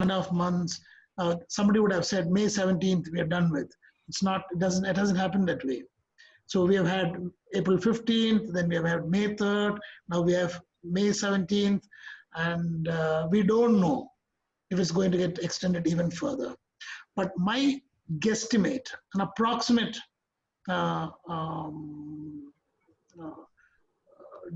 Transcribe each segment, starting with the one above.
1.5 months. Somebody would have said May 17th we are done with. It's not. It hasn't happened that way. So we have had April 15th, then we have had May 3rd, now we have May 17th, and we don't know if it's going to get extended even further. But my guesstimate, an approximate uh, um, uh,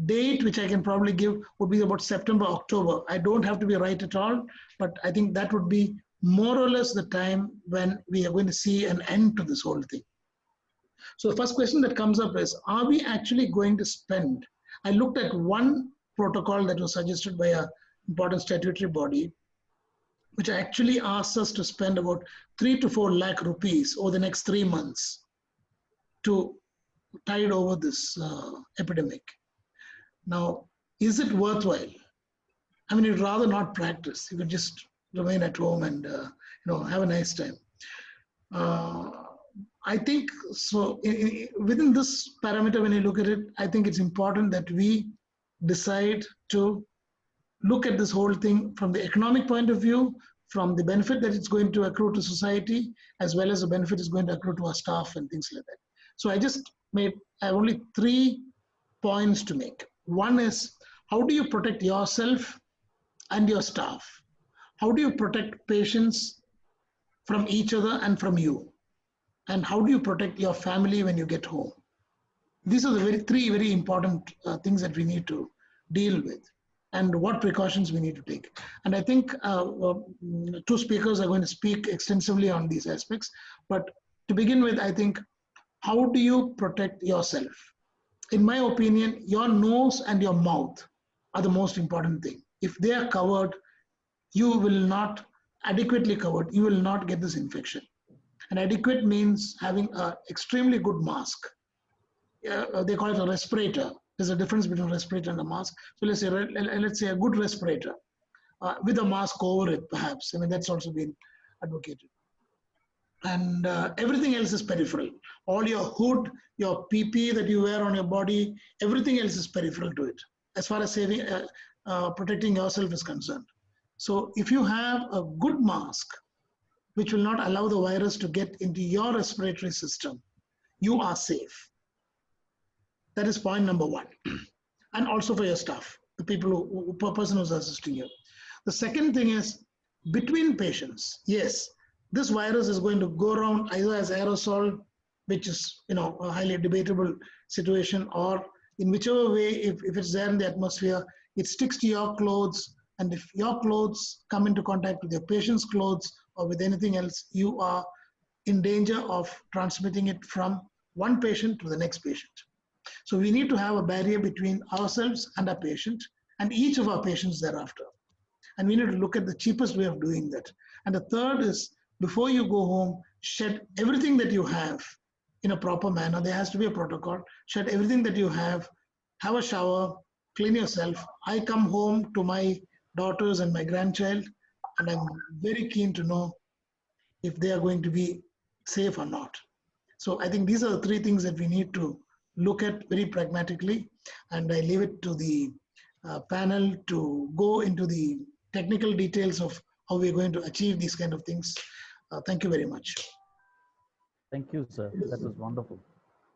date which I can probably give would be about September, October. I don't have to be right at all, but I think that would be more or less the time when we are going to see an end to this whole thing. So the first question that comes up is, are we actually going to spend? I looked at one protocol that was suggested by an important statutory body, which actually asks us to spend about 3 to 4 lakh rupees over the next 3 months to tide over this epidemic. Now, is it worthwhile? I mean, you'd rather not practice. You could just remain at home and have a nice time. I think so. Within this parameter, when you look at it, I think it's important that we decide to look at this whole thing from the economic point of view, from the benefit that it's going to accrue to society, as well as the benefit is going to accrue to our staff and things like that. So I have only 3 points to make. One is, how do you protect yourself and your staff? How do you protect patients from each other and from you? And how do you protect your family when you get home? These are the 3 very important things that we need to deal with, and what precautions we need to take. And I think 2 speakers are going to speak extensively on these aspects. But to begin with, I think, how do you protect yourself? In my opinion, your nose and your mouth are the most important thing. If they are covered, you will not, adequately covered, you will not get this infection. And adequate means having an extremely good mask. They call it a respirator. There's a difference between a respirator and a mask. So let's say a good respirator with a mask over it, perhaps. I mean, that's also been advocated. And everything else is peripheral. All your hood, your PP that you wear on your body, everything else is peripheral to it, as far as protecting yourself is concerned. So if you have a good mask, which will not allow the virus to get into your respiratory system, you are safe. That is point number 1. And also for your staff, the person who's assisting you. The second thing is, between patients, yes, this virus is going to go around either as aerosol, which is a highly debatable situation, or in whichever way, if it's there in the atmosphere, it sticks to your clothes. And if your clothes come into contact with your patient's clothes or with anything else, you are in danger of transmitting it from one patient to the next patient. So we need to have a barrier between ourselves and our patient, and each of our patients thereafter. And we need to look at the cheapest way of doing that. And the third is, before you go home, shed everything that you have in a proper manner. There has to be a protocol. Shed everything that you have a shower, clean yourself. I come home to my daughters and my grandchild, and I'm very keen to know if they are going to be safe or not. So I think these are the 3 things that we need to look at very pragmatically, and I leave it to the panel to go into the technical details of how we're going to achieve these kind of things. Thank you very much. Thank you, sir. That was wonderful.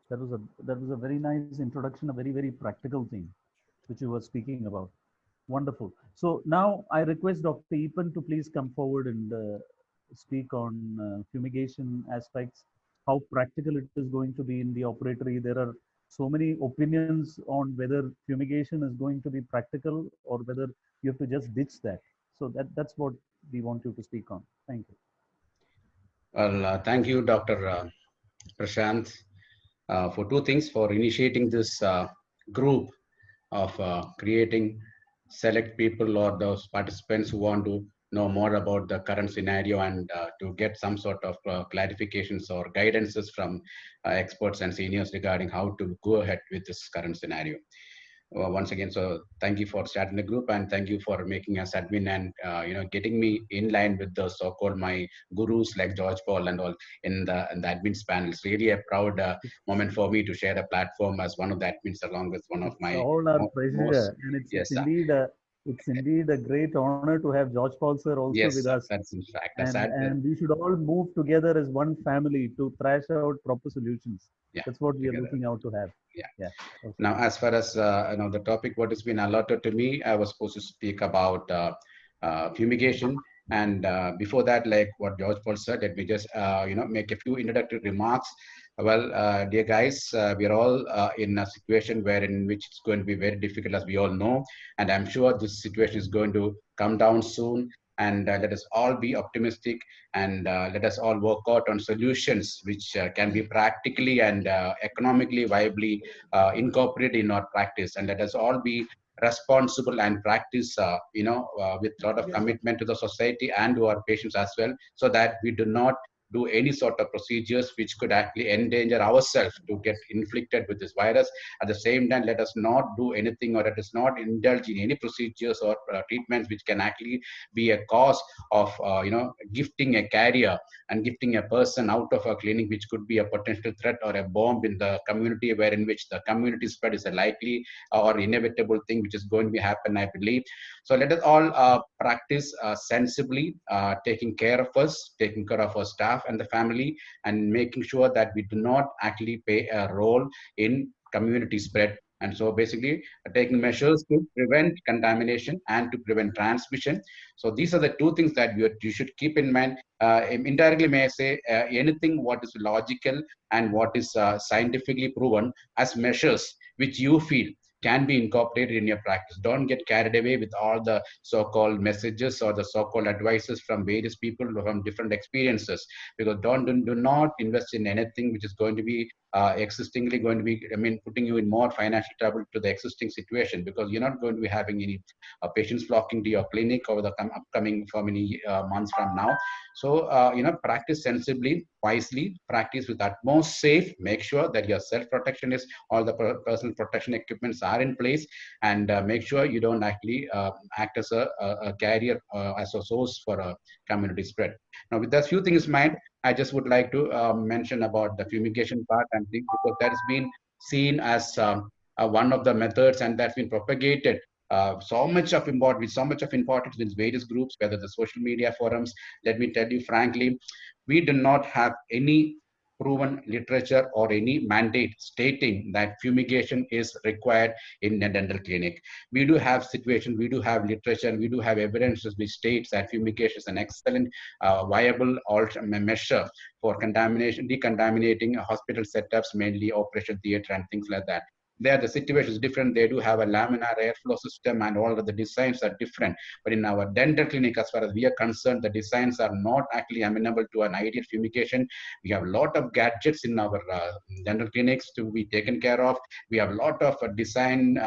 That was a very nice introduction, a very, very practical thing which you were speaking about. Wonderful. So now I request Dr. Eapen to please come forward and speak on fumigation aspects, how practical it is going to be in the operatory. There are so many opinions on whether fumigation is going to be practical or whether you have to just ditch that. So that's what we want you to speak on. Thank you. Well, thank you, Dr. Prashant, for 2 things, for initiating this group of creating select people or those participants who want to know more about the current scenario and to get some sort of clarifications or guidances from experts and seniors regarding how to go ahead with this current scenario. Once again, so thank you for starting the group, and thank you for making us admin and getting me in line with the so-called my gurus like George Paul and all in the admins panel. It's really a proud moment for me to share a platform as one of the admins along with one of my all our pleasure, and it's indeed It's indeed a great honor to have George Paul sir also with Yes, sir. us. That's in fact. That's that. And we should all move together as one family to thrash out proper solutions. Yeah, That's what we are together. looking out to have. Yeah. Yeah. Okay. Now, as far as the topic what has been allotted to me, I was supposed to speak about fumigation. And before that, like what George Paul said, let me just make a few introductory remarks. Well, dear guys, we are all in a situation where in which it's going to be very difficult, as we all know, and I'm sure this situation is going to come down soon. And let us all be optimistic, and let us all work out on solutions which can be practically and economically viably incorporated in our practice, and let us all be responsible and practice with a lot of commitment to the society and to our patients as well, so that we do not do any sort of procedures which could actually endanger ourselves to get inflicted with this virus. At the same time, let us not do anything, or let us not indulge in any procedures or treatments which can actually be a cause of gifting a carrier and gifting a person out of a clinic, which could be a potential threat or a bomb in the community, where in which the community spread is a likely or inevitable thing which is going to be happen, I believe. So let us all practice sensibly, taking care of us, taking care of our staff and the family, and making sure that we do not actually play a role in community spread. And so basically taking measures to prevent contamination and to prevent transmission. So these are the two things that you should keep in mind. Indirectly, may I say, anything what is logical and what is scientifically proven as measures which you feel can be incorporated in your practice. Don't get carried away with all the so-called messages or the so-called advices from various people from different experiences, because do not invest in anything which is going to be existingly going to be, putting you in more financial trouble to the existing situation, because you're not going to be having any patients flocking to your clinic over the upcoming for many months from now. So, practice sensibly, wisely, practice with utmost safe, make sure that your self-protection is, all the personal protection equipments are in place, and make sure you don't actually act as a carrier, as a source for a community spread. Now, with that few things in mind, I just would like to mention about the fumigation part and things, because that has been seen as one of the methods, and that's been propagated with so much of importance in various groups, whether the social media forums. Let me tell you frankly, we do not have any proven literature or any mandate stating that fumigation is required in a dental clinic. We do have situations, we do have literature, and we do have evidences which states that fumigation is an excellent viable measure for decontaminating hospital setups, mainly operation theater and things like that. There, the situation is different. They do have a laminar airflow system, and all of the designs are different. But in our dental clinic, as far as we are concerned, the designs are not actually amenable to an ideal fumigation. We have a lot of gadgets in our dental clinics to be taken care of. We have a lot of design,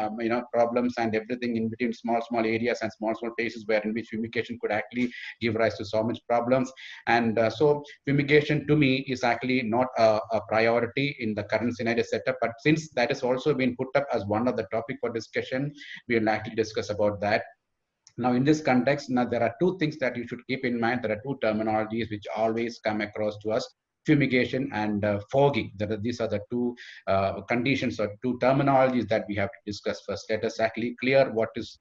problems and everything in between small areas and small places where in which fumigation could actually give rise to so much problems. And so fumigation to me is actually not a priority in the current scenario setup. But since that is also been put up as one of the topic for discussion, we will actually discuss about that. Now, in this context, now there are two things that you should keep in mind. There are two terminologies which always come across to us: fumigation and fogging. These are the two conditions or two terminologies that we have to discuss first. Let us actually clear what is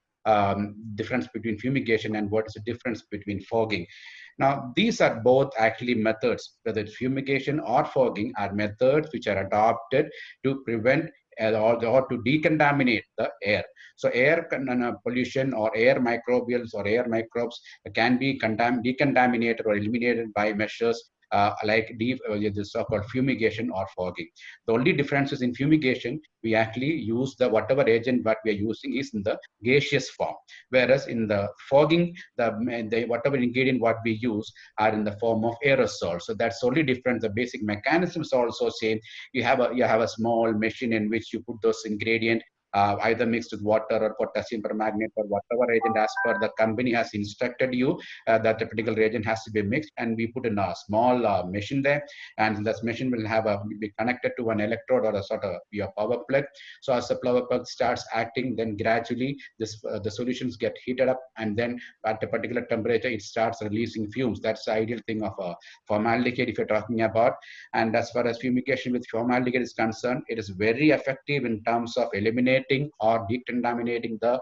difference between fumigation and what is the difference between fogging. Now, these are both actually methods, whether it's fumigation or fogging, are methods which are adopted to prevent or to decontaminate the air. So air pollution or air microbials or air microbes can be decontaminated or eliminated by measures like the so-called fumigation or fogging. The only difference is in fumigation, we actually use whatever agent what we are using is in the gaseous form, whereas in the fogging, the whatever ingredient what we use are in the form of aerosol. So that's only different. The basic mechanism is also same. You have a small machine in which you put those ingredients, either mixed with water or potassium permanganate or whatever agent as per the company has instructed you, that a particular reagent has to be mixed, and we put in a small machine there, and this machine will be connected to an electrode or a sort of your power plug. So as the power plug starts acting, then gradually the solutions get heated up, and then at a particular temperature it starts releasing fumes. That's the ideal thing of formaldehyde if you're talking about. And as far as fumigation with formaldehyde is concerned, it is very effective in terms of eliminating or decontaminating the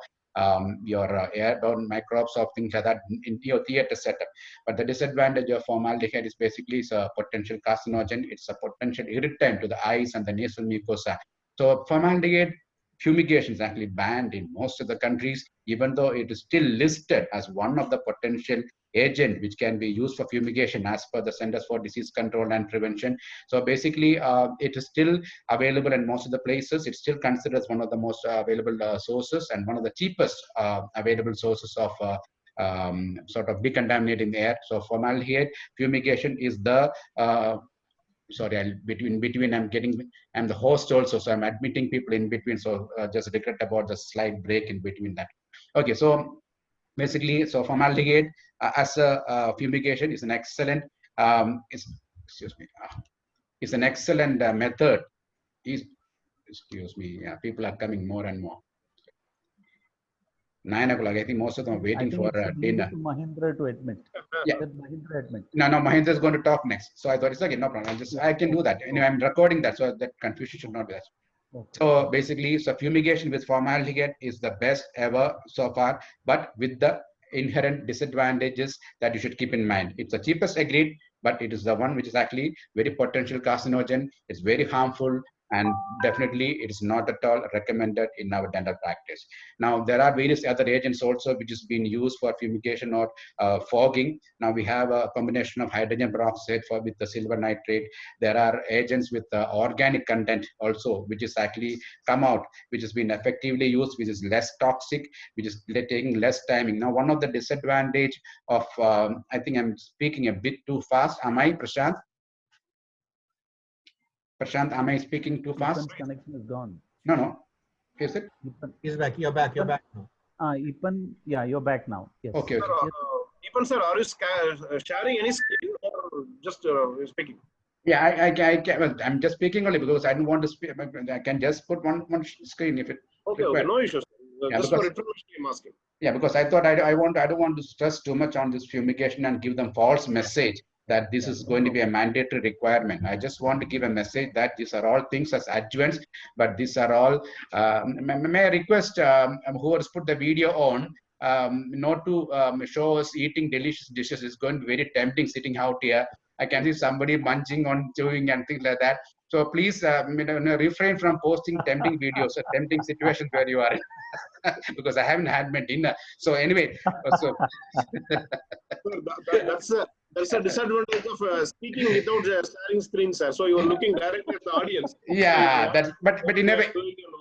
your airborne microbes of things like that in your theater setup. But the disadvantage of formaldehyde is basically it's a potential carcinogen. It's a potential irritant to the eyes and the nasal mucosa. So formaldehyde fumigation is actually banned in most of the countries, even though it is still listed as one of the potential agent which can be used for fumigation as per the Centers for Disease Control and Prevention. So basically, it is still available in most of the places. It's still considered as one of the most available sources and one of the cheapest available sources of sort of decontaminating the air. So formaldehyde fumigation is the sorry, between I'm the host also, so I'm admitting people in between. So just regret about the slight break in between that. Okay, so basically, so formaldehyde as a fumigation is an excellent, excuse me, is an excellent method. Excuse me, yeah, people are coming more and more. 9 o'clock. I think most of them are waiting for dinner. To Mahindra to admit. Yeah. Let Mahindra admit. No, Mahindra is going to talk next. So I thought it's okay, no problem. I can do that. Anyway, I'm recording that, so that confusion should not be there. Okay. So basically, so fumigation with formaldehyde is the best ever so far, but with the inherent disadvantages that you should keep in mind. It's the cheapest agreed, but it is the one which is actually very potential carcinogen. It's very harmful, and definitely it is not at all recommended in our dental practice. Now, there are various other agents also which is being used for fumigation or fogging. Now, we have a combination of hydrogen peroxide with the silver nitrate. There are agents with organic content also, which is actually come out, which has been effectively used, which is less toxic, which is taking less timing. Now, one of the disadvantage of, I think I'm speaking a bit too fast. Am I, Prashant? Prashant, am I speaking too fast? Ipan's connection is gone. No. Is it? He's back. You're back. You're back now. Ipan, yeah, you're back now. Yes. Okay. Sir, Ipan sir, are you sharing any screen or just speaking? Yeah, I can. Well, I'm just speaking only because I don't want to speak. I can just put one screen if it. Okay, no issues. Yeah, just for information, I'm asking. Yeah, because I thought I don't want to stress too much on this fumigation and give them false message that this is going to be a mandatory requirement. I just want to give a message that these are all things as adjuvants, but these are all. May I request whoever's put the video on not to show us eating delicious dishes. It's going to be very tempting sitting out here. I can see somebody munching on chewing and things like that. So please refrain from posting tempting videos or tempting situations where you are in. Because I haven't had my dinner. So anyway, so that's a disadvantage of speaking without sharing screen, sir. So you are looking directly at the audience. Yeah, that's but in a way,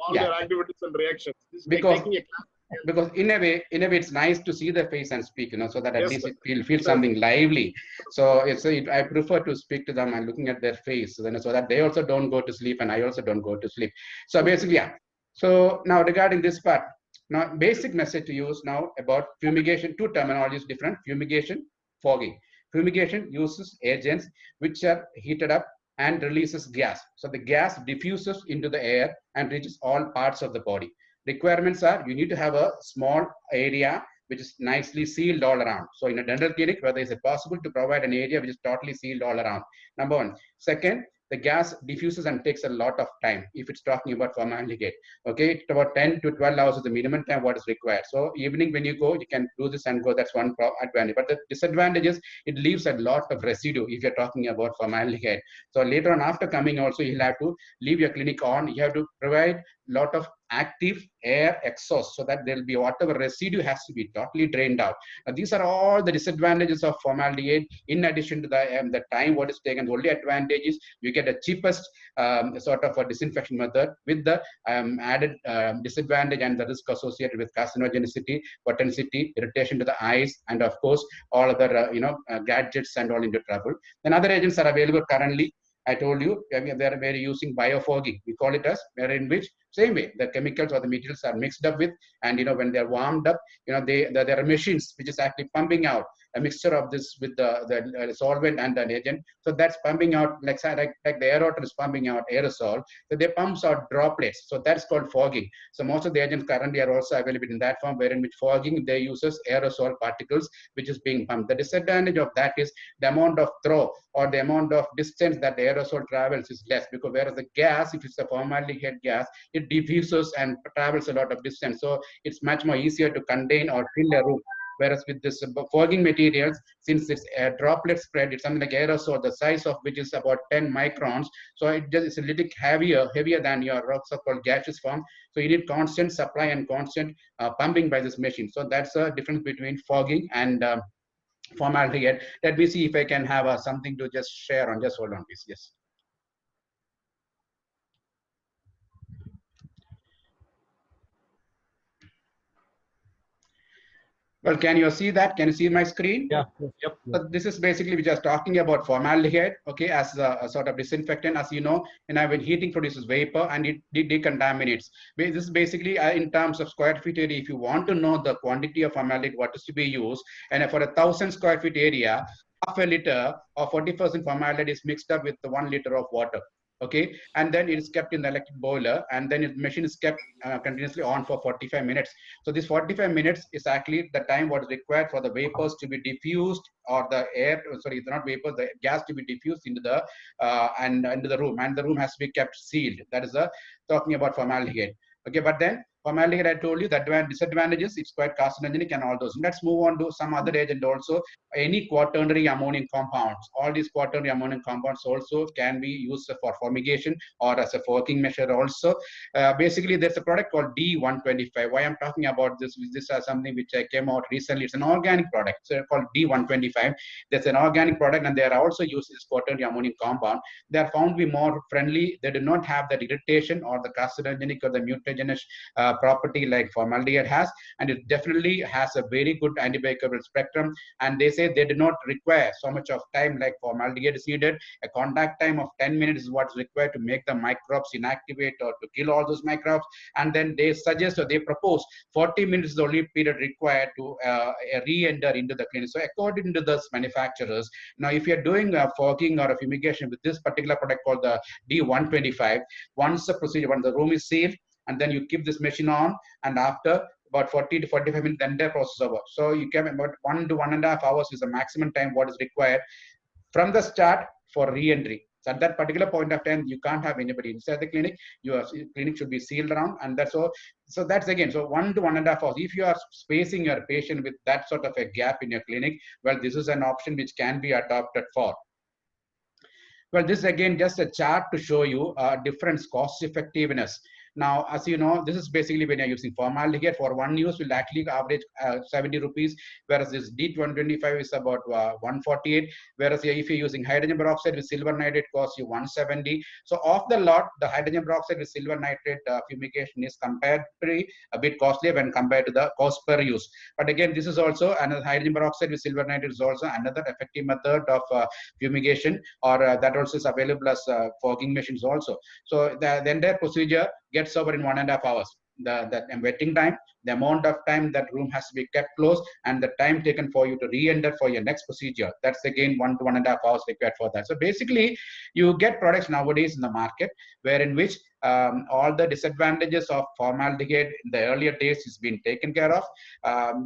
all their activities and reactions. Because in a way it's nice to see the face and speak, so that at least it feel something lively. So I prefer to speak to them and looking at their face, so that they also don't go to sleep and I also don't go to sleep. So basically, yeah. So now regarding this part, now basic message to use now about fumigation. Two terminologies different: fumigation, fogging. Fumigation uses agents which are heated up and releases gas. So the gas diffuses into the air and reaches all parts of the body. Requirements are you need to have a small area which is nicely sealed all around. So in a dental clinic, whether is it possible to provide an area which is totally sealed all around? Number one. Second, the gas diffuses and takes a lot of time if it's talking about formaldehyde. Okay, it's about 10 to 12 hours is the minimum time what is required. So evening when you go, you can do this and go. That's one advantage. But the disadvantage is it leaves a lot of residue if you're talking about formaldehyde. So later on after coming also, you'll have to leave your clinic on. You have to provide a lot of active air exhaust so that there'll be whatever residue has to be totally drained out. Now, these are all the disadvantages of formaldehyde. In addition to the time what is taken, the only advantage is you get the cheapest sort of a disinfection method with the added disadvantage and the risk associated with carcinogenicity, potentiality, irritation to the eyes, and of course all other gadgets and all into trouble. Then other agents are available currently. I told you we're using biofogging. We call it as in which same way the chemicals or the materials are mixed up with, and when they're warmed up, there are machines which is actually pumping out a mixture of this with the solvent and an agent. So that's pumping out, like the aerator is pumping out aerosol. So they pumps out droplets. So that's called fogging. So most of the agents currently are also available in that form, wherein with fogging, they uses aerosol particles, which is being pumped. The disadvantage of that is the amount of throw or the amount of distance that the aerosol travels is less, because whereas the gas, if it's a formaldehyde gas, it diffuses and travels a lot of distance. So it's much more easier to contain or fill a room. Whereas with this fogging materials, since it's a droplet spread, it's something like aerosol, the size of which is about 10 microns. So it just is a little heavier than your so-called gaseous form. So you need constant supply and constant pumping by this machine. So that's a difference between fogging and formaldehyde. Let me see if I can have something to just share on. Just hold on, please. Yes. Well, can you see that? Can you see my screen? Yeah. Yep. So this is basically, we just talking about formaldehyde, okay, as a sort of disinfectant. As you know, and when heating produces vapor and it decontaminates. This is basically in terms of square feet area. If you want to know the quantity of formaldehyde, what is to be used, and for 1,000 square feet area, half a liter or 40% formaldehyde is mixed up with 1 liter of water. Okay, and then it is kept in the electric boiler, and then the machine is kept continuously on for 45 minutes. So this 45 minutes is actually the time what is required for the vapors to be diffused, or the air, sorry, it's not vapors, the gas to be diffused into the and into the room, and the room has to be kept sealed. That is talking about formaldehyde. Okay, but then formaldehyde, I told you that disadvantages, it's quite carcinogenic and all those. Let's move on to some other agent also. Any quaternary ammonium compounds. All these quaternary ammonium compounds also can be used for fumigation or as a fogging measure also. Basically, there's a product called D125. Why I'm talking about this? This is something which came out recently. It's an organic product, so called D125. There's an organic product, and they are also used as quaternary ammonium compound. They are found to be more friendly. They do not have that irritation or the carcinogenic or the mutageneous property like formaldehyde has, and it definitely has a very good antibiotic spectrum. And they say they do not require so much of time like formaldehyde is needed. A contact time of 10 minutes is what's required to make the microbes inactivate or to kill all those microbes. And then they suggest, or they propose, 40 minutes is the only period required to re-enter into the clinic. So according to those manufacturers, now if you're doing a fogging or a fumigation with this particular product called the D125, once the procedure, when the room is sealed, and then you keep this machine on, and after about 40 to 45 minutes, then the process over. So you can, about 1 to 1.5 hours is the maximum time what is required from the start for re-entry. So at that particular point of time, you can't have anybody inside the clinic. Your clinic should be sealed around, and that's all. So that's again, so 1 to 1.5 hours. If you are spacing your patient with that sort of a gap in your clinic, well, this is an option which can be adopted for. Well, this is again just a chart to show you different cost effectiveness. Now, as you know, this is basically when you're using formaldehyde for one use will actually average 70 rupees, whereas this D125 is about 148. Whereas if you're using hydrogen peroxide with silver nitrate, costs you 170. So off the lot, the hydrogen peroxide with silver nitrate fumigation is comparatively a bit costlier when compared to the cost per use. But again, this is also another, hydrogen peroxide with silver nitrate is also another effective method of fumigation, or that also is available as fogging machines also. So the entire procedure gets over in 1.5 hours. The wetting time, the amount of time that room has to be kept closed, and the time taken for you to re-enter for your next procedure. That's again 1 to 1.5 hours required for that. So basically, you get products nowadays in the market wherein which all the disadvantages of formaldehyde in the earlier days is being taken care of.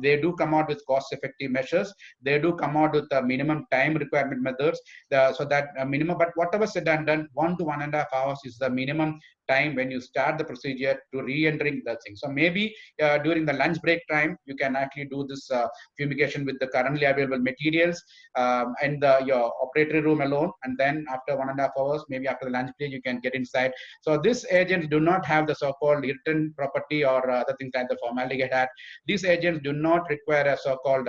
They do come out with cost-effective measures. They do come out with the minimum time requirement methods. So that minimum, but whatever said and done, 1 to 1.5 hours is the minimum time when you start the procedure to re-entering the thing. So maybe during the lunch break time, you can actually do this fumigation with the currently available materials in your operatory room alone. And then after 1.5 hours, maybe after the lunch break, you can get inside. So these agents do not have the so-called irritant property or other things like the formaldehyde had. These agents do not require a so-called,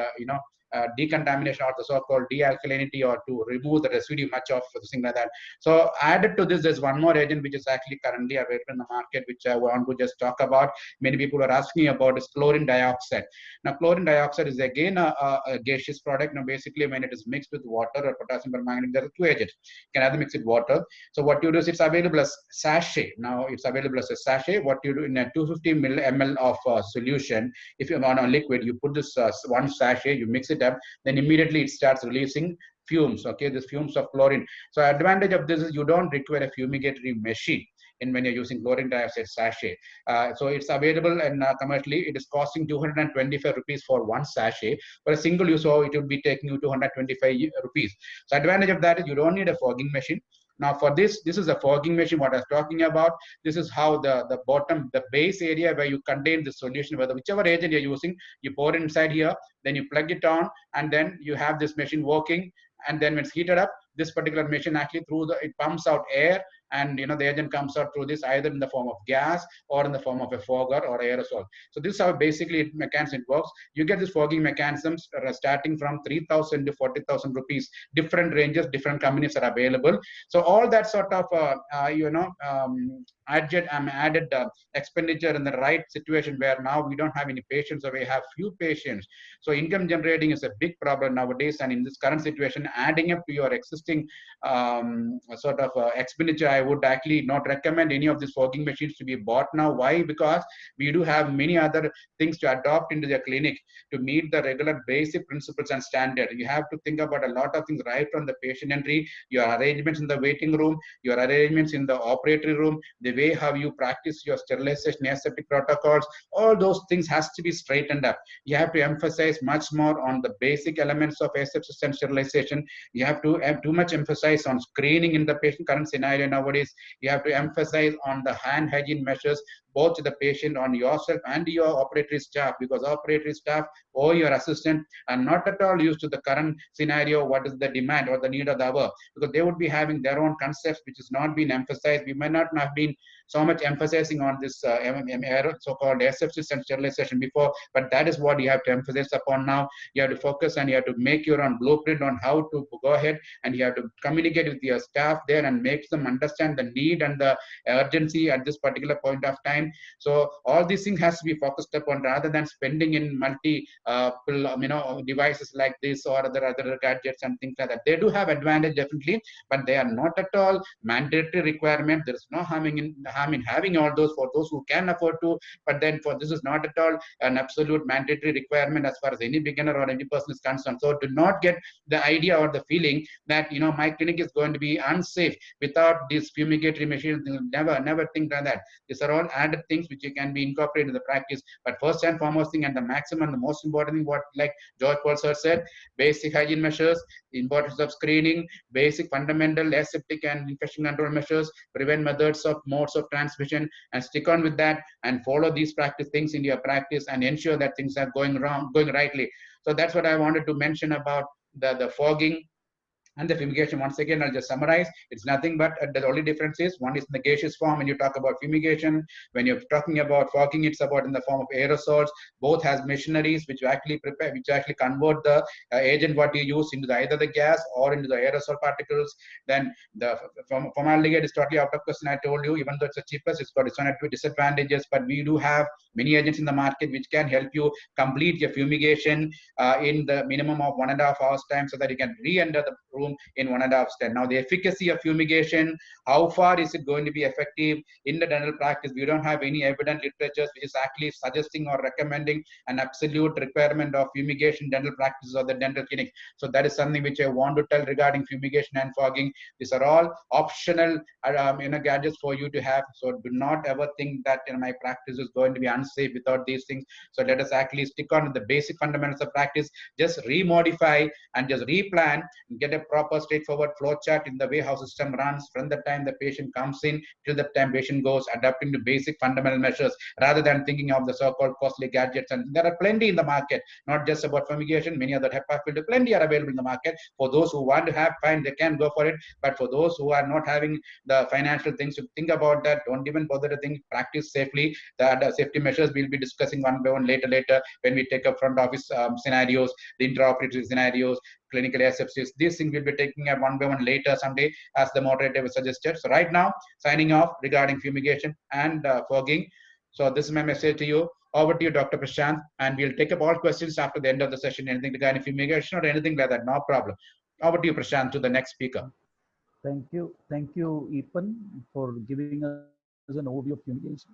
decontamination or the so-called dealkalinity, or to remove the residue much of thing like that. So added to this, there's one more agent which is actually currently available in the market, which I want to just talk about. Many people are asking about is chlorine dioxide. Now, chlorine dioxide is again a gaseous product. Now, basically, when it is mixed with water or potassium permanganate, there are two agents. You can either mix it with water. So what you do is it's available as sachet. Now, it's available as a sachet. What you do in a 250 ml of solution, if you want a liquid, you put this one sachet, you mix it it up, then immediately it starts releasing fumes. Okay, these fumes of chlorine. So advantage of this is you don't require a fumigatory machine in when you're using chlorine dioxide sachet. So it's available and commercially it is costing 225 rupees for one sachet. For a single use, so it would be taking you 225 rupees. So advantage of that is you don't need a fogging machine. Now for this is a fogging machine, what I was talking about. This is how the bottom, the base area where you contain the solution, whether whichever agent you're using, you pour it inside here, then you plug it on, and then you have this machine working. And then when it's heated up, this particular machine actually it pumps out air, and the agent comes out through this either in the form of gas or in the form of a fogger or aerosol. So this is how basically mechanism works. You get this fogging mechanisms starting from 3,000 to 40,000 rupees. Different ranges, different companies are available. So all that sort of added expenditure in the right situation where now we don't have any patients or we have few patients. So income generating is a big problem nowadays, and in this current situation, adding up to your existing expenditure, I would actually not recommend any of these fogging machines to be bought now. Why? Because we do have many other things to adopt into the clinic to meet the regular basic principles and standard. You have to think about a lot of things right from the patient entry, your arrangements in the waiting room, your arrangements in the operatory room, the way how you practice your sterilization, aseptic protocols. All those things has to be straightened up. You have to emphasize much more on the basic elements of asepsis and sterilization. You have to have too much emphasis on screening in the patient current scenario nowadays. You have to emphasize on the hand hygiene measures, both to the patient, on yourself and your operatory staff, because operatory staff or your assistant are not at all used to the current scenario, what is the demand or the need of the hour, because they would be having their own concepts which has not been emphasized. We might not have been so much emphasizing on this so-called asepsis and sterilization before, but that is what you have to emphasize upon now. You have to focus and you have to make your own blueprint on how to go ahead, and you have to communicate with your staff there and make them understand the need and the urgency at this particular point of time. So all these things has to be focused upon rather than spending in multi devices like this or other gadgets and things like that. They do have advantage definitely, but they are not at all mandatory requirement. There is no harm in having all those for those who can afford to, but then for this is not at all an absolute mandatory requirement as far as any beginner or any person is concerned. So do not get the idea or the feeling that my clinic is going to be unsafe without these fumigatory machines. Never think like that. These are all added things which you can be incorporated in the practice. But first and foremost thing, and the maximum, the most important thing, what like George Paul sir said, basic hygiene measures, the importance of screening, basic fundamental aseptic and infection control measures, prevent modes of transmission, and stick on with that and follow these practice things in your practice and ensure that things are going rightly. So that's what I wanted to mention about the fogging and the fumigation. Once again, I'll just summarize. It's nothing but the only difference is one is in the gaseous form when you talk about fumigation. When you're talking about fogging, it's about in the form of aerosols. Both has machineries which actually prepare, which actually convert the agent what you use into either the gas or into the aerosol particles. Then the formaldehyde is totally out of question. I told you, even though it's the cheapest, it's got its own disadvantages. But we do have many agents in the market which can help you complete your fumigation in the minimum of 1.5 hours time, so that you can re-enter the room in 1.5 hours time. Now the efficacy of fumigation, how far is it going to be effective in the dental practice? We don't have any evident literature which is actually suggesting or recommending an absolute requirement of fumigation dental practices or the dental clinic. So that is something which I want to tell regarding fumigation and fogging. These are all optional gadgets for you to have. So do not ever think that my practice is going to be unsafe without these things. So let us actually stick on with the basic fundamentals of practice. Just remodify and just replan and get a proper straightforward flow chart in the way how system runs from the time the patient comes in till the time patient goes, adapting to basic fundamental measures rather than thinking of the so-called costly gadgets. And there are plenty in the market, not just about fumigation. Many other HEPA filter, plenty are available in the market. For those who want to have, fine, they can go for it. But for those who are not having the financial things to think about that, don't even bother to think, practice safely. The safety measures we'll be discussing one by one later when we take up front office scenarios, the intraoperative scenarios, clinical asepsis. These things we'll be taking up one by one later someday as the moderator was suggested. So right now, signing off regarding fumigation and fogging. So this is my message to you. Over to you, Dr. Prashant, and we'll take up all questions after the end of the session. Anything regarding fumigation or anything like that, no problem. Over to you, Prashant, to the next speaker. Thank you, Epan, for giving us an overview of fumigation.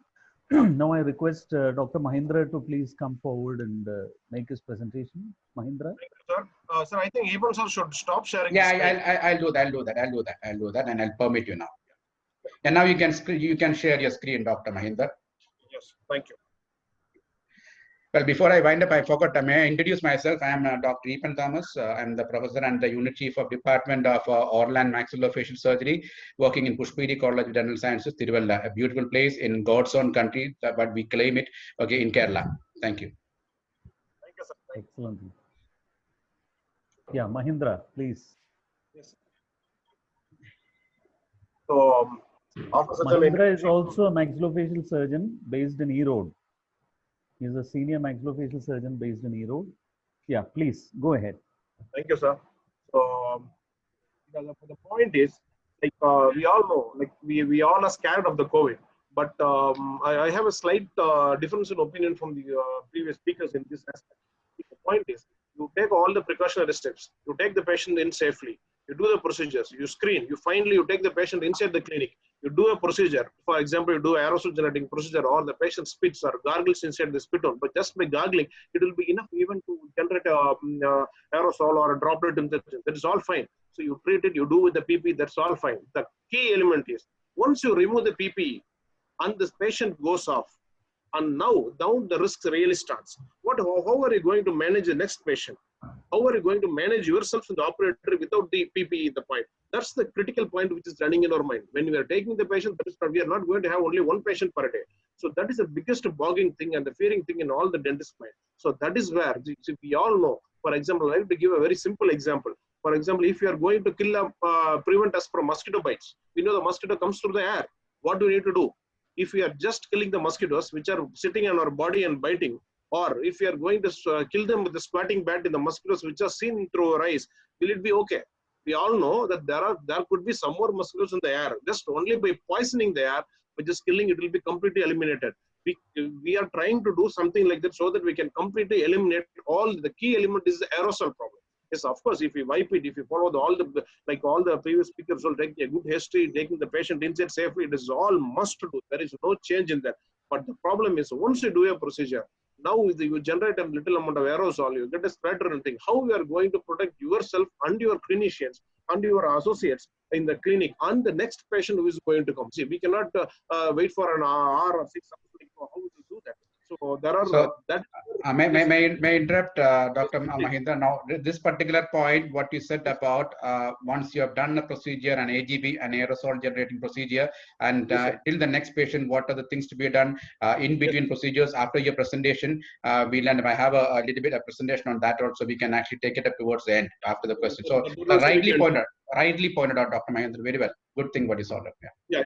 Now I request Dr. Mahindra to please come forward and make his presentation. Mahindra? Thank you, sir. Sir, I think Eben sir should stop sharing Yeah, the screen. I'll do that. I'll do that, and I'll permit you now. And now you can share your screen, Dr. Mahindra. Yes, thank you. Well, before I wind up, I forgot. May I introduce myself? I am Dr. Ethan Thomas. I'm the professor and the unit chief of Department of Orlan Maxillofacial Surgery, working in Pushpiri College of Dental Sciences, Tiruvalla, a beautiful place in God's own country, but we claim it, okay, in Kerala. Thank you. Thank you, sir. Thank you. Excellent. Yeah, Mahindra, please. Yes. So, after such an Mahindra is also a maxillofacial surgeon based in Erode. He's a senior maxillofacial surgeon based in Erode. Yeah, please go ahead. Thank you, sir. So, the point is, like we all know, like we all are scared of the COVID, but I have a slight difference in opinion from the previous speakers in this aspect. The point is, you take all the precautionary steps, you take the patient in safely, you do the procedures, you screen, you take the patient inside the clinic, you do a procedure. For example, you do aerosol generating procedure, or the patient spits or gargles inside the spittoon. But just by gargling, it will be enough even to generate a aerosol or a droplet injection. That is all fine. So you treat it, you do with the PPE, that's all fine. The key element is, once you remove the PPE and this patient goes off, and now the risk really starts. How are you going to manage the next patient? How are you going to manage yourself in the operatory without the PPE? The point. That's the critical point which is running in our mind. When we are taking the patient, we are not going to have only one patient per day. So that is the biggest bogging thing and the fearing thing in all the dentist mind. So that is where we all know. For example, I have to give a very simple example. For example, if you are going to prevent us from mosquito bites, we know the mosquito comes through the air. What do we need to do? If we are just killing the mosquitoes which are sitting on our body and biting, or if we are going to kill them with the squatting bat in the mosquitoes which are seen through our eyes, will it be okay? We all know that there could be some more mosquitoes in the air. Just only by poisoning the air, by just killing, it will be completely eliminated. We are trying to do something like that so that we can completely eliminate all. The key element is the aerosol problem. Yes, of course, if we wipe it, if we follow all the previous speakers will take a good history, taking the patient inside safely, it is all must do. There is no change in that. But the problem is, once you do a procedure, now you generate a little amount of aerosol, you get a splatter and thing. How you are going to protect yourself and your clinicians and your associates in the clinic and the next patient who is going to come? See, we cannot wait for an hour or 6 hours. How we will do that? So there are may interrupt Dr. Mahindra. Now, this particular point, what you said about once you have done a procedure, an AGB, an aerosol generating procedure, and till the next patient, what are the things to be done in between procedures after your presentation? We'll I have a little bit of presentation on that also. We can actually take it up towards the end after the question. So rightly pointed out, Dr. Mahindra, very well. Good thing what you saw. Yeah,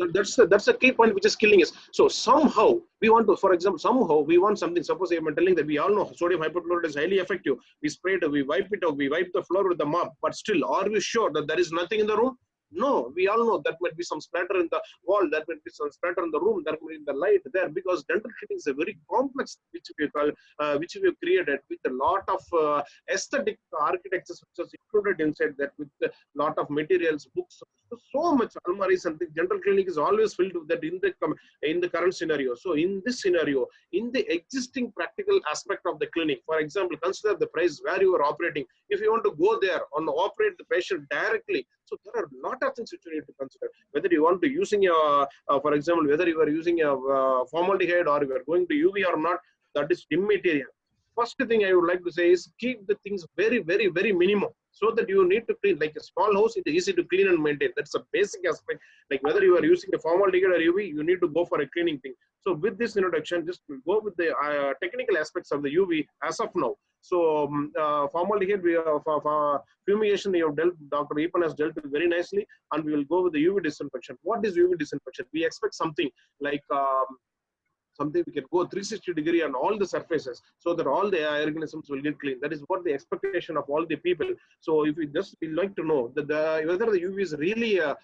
that's a key point which is killing us. So somehow we want to, for example, we want something. Suppose I'm telling that we all know sodium hypochlorite is highly effective. We spray it, we wipe it out, we wipe the floor with the mop. But still, are we sure that there is nothing in the room? No, we all know that might be some splatter in the wall, that might be some splatter in the room, that might be the light there, because dental cleaning is a very complex which we have created with a lot of aesthetic architectures which is included inside that, with a lot of materials, books, so much almaris and things. Dental clinic is always filled with that in the current scenario. So in this scenario, in the existing practical aspect of the clinic, for example, consider the price where you are operating. If you want to go there and operate the patient directly, so there are a lot of things which you need to consider. Whether you want to using for example, whether you are using a formaldehyde or you are going to UV or not, that is immaterial. First thing I would like to say is keep the things very, very, very minimum, so that you need to clean. Like a small house, it is easy to clean and maintain. That's a basic aspect. Like whether you are using a formaldehyde or UV, you need to go for a cleaning thing. So with this introduction, just go with the technical aspects of the UV as of now. So formaldehyde, fumigation, you have dealt, Dr. Epan has dealt with very nicely, and we will go with the UV disinfection. What is UV disinfection? We expect something like something we can go 360-degree on all the surfaces, so that all the organisms will get clean. That is what the expectation of all the people. So if we like to know that whether the UV is really a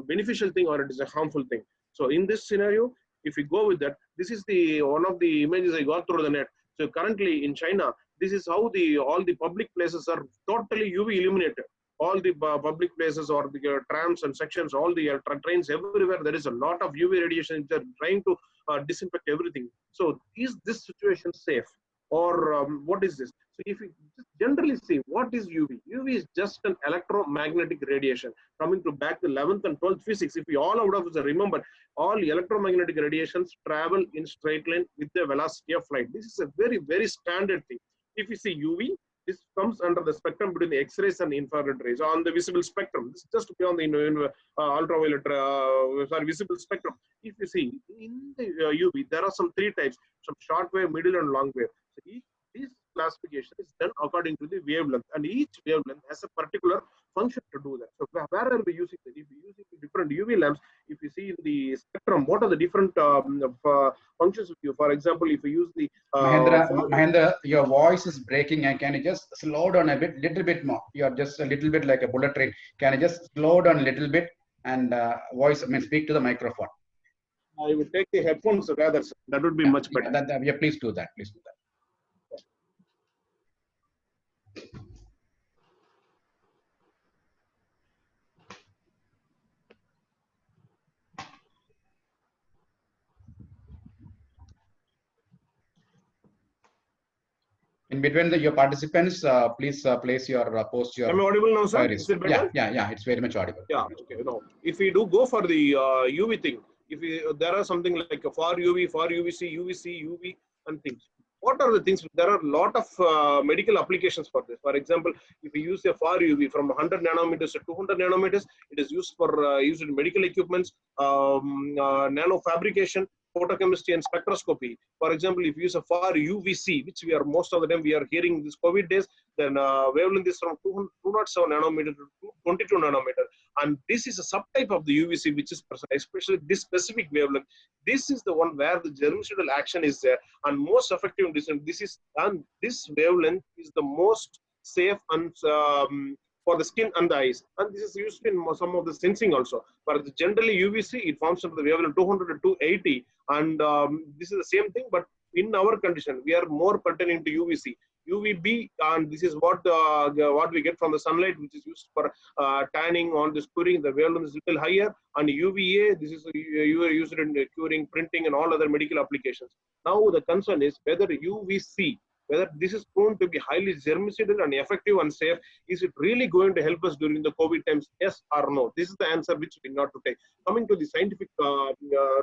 beneficial thing or it is a harmful thing. So in this scenario, if we go with that, this is one of the images I got through the net. So currently in China, this is how all the public places are totally UV illuminated. All the public places or the trams and sections, all the trains, everywhere there is a lot of UV radiation. They're trying to disinfect everything. So is this situation safe, or what is this? So if you just generally see what is UV, UV is just an electromagnetic radiation. Coming to back to 11th and 12th physics, if we all out of us remember, all electromagnetic radiations travel in straight line with the velocity of light. This is a very, very standard thing. If you see UV, this comes under the spectrum between the X-rays and infrared rays on the visible spectrum. This is just beyond the ultraviolet, visible spectrum. If you see in the UV, there are some three types: some short wave, middle, and long wave. So this classification is done according to the wavelength, and each wavelength has a particular function to do that. So where are we using that? If we using different UV lamps, if you see in the spectrum, what are the different functions of you? For example, if you use the Mahendra, your voice is breaking. And can you just slow down a bit, little bit more? You're just a little bit like a bullet train. Can you just slow down a little bit and speak to the microphone? I would take the headphones rather. That would be much better. Yeah, please do that. Please do that. In between your participants, please place your post your. Am I audible now, sir? Is it better? Yeah. It's very much audible. Yeah. Okay. No. If we do go for the UV thing, if there are something like a far UV, far UVC, UVC, UV, and things. What are the things? There are a lot of medical applications for this. For example, if we use a far UV from 100 nanometers to 200 nanometers, it is used for used in medical equipments, nanofabrication, photochemistry, and spectroscopy. For example, if you use a far UVC, which we are most of the time we are hearing this COVID days, then wavelength is from 207 nanometer to 22 nanometer, and this is a subtype of the UVC, which is especially this specific wavelength. This is the one where the germicidal action is there and most effective in this wavelength is the most safe and for the skin and the eyes, and this is used in some of the sensing also. But generally UVC, it forms under the wavelength 200 to 280, and this is the same thing, but in our condition we are more pertaining to UVC. UVB, and this is what we get from the sunlight, which is used for tanning on the curing. The wavelength is a little higher, and UVA, this is you are used in curing, printing, and all other medical applications. Now the concern is whether UVC, whether this is proven to be highly germicidal and effective and safe. Is it really going to help us during the COVID times? Yes or no? This is the answer which we not to take. Coming to the scientific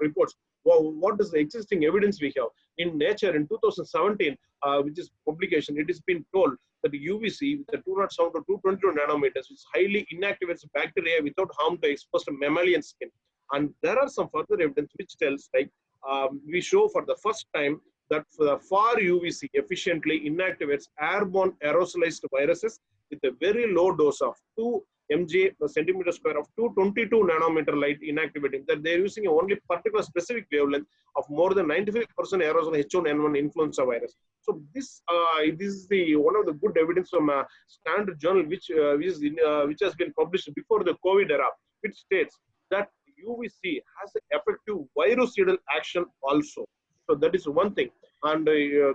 reports, what is the existing evidence we have? In Nature in 2017, which is publication, it has been told that the UVC with the 207 to 222 nanometers is highly inactivates bacteria without harm to exposed mammalian skin. And there are some further evidence which tells, like we show for the first time that the far UVC efficiently inactivates airborne aerosolized viruses with a very low dose of 2 mg per centimeter square of 222 nanometer light inactivating. That they're using only particular specific wavelength of more than 95% aerosol H1N1 influenza virus. So this is the one of the good evidence from a standard journal which has been published before the COVID era, which states that UVC has an effective virucidal action also. So that is one thing, and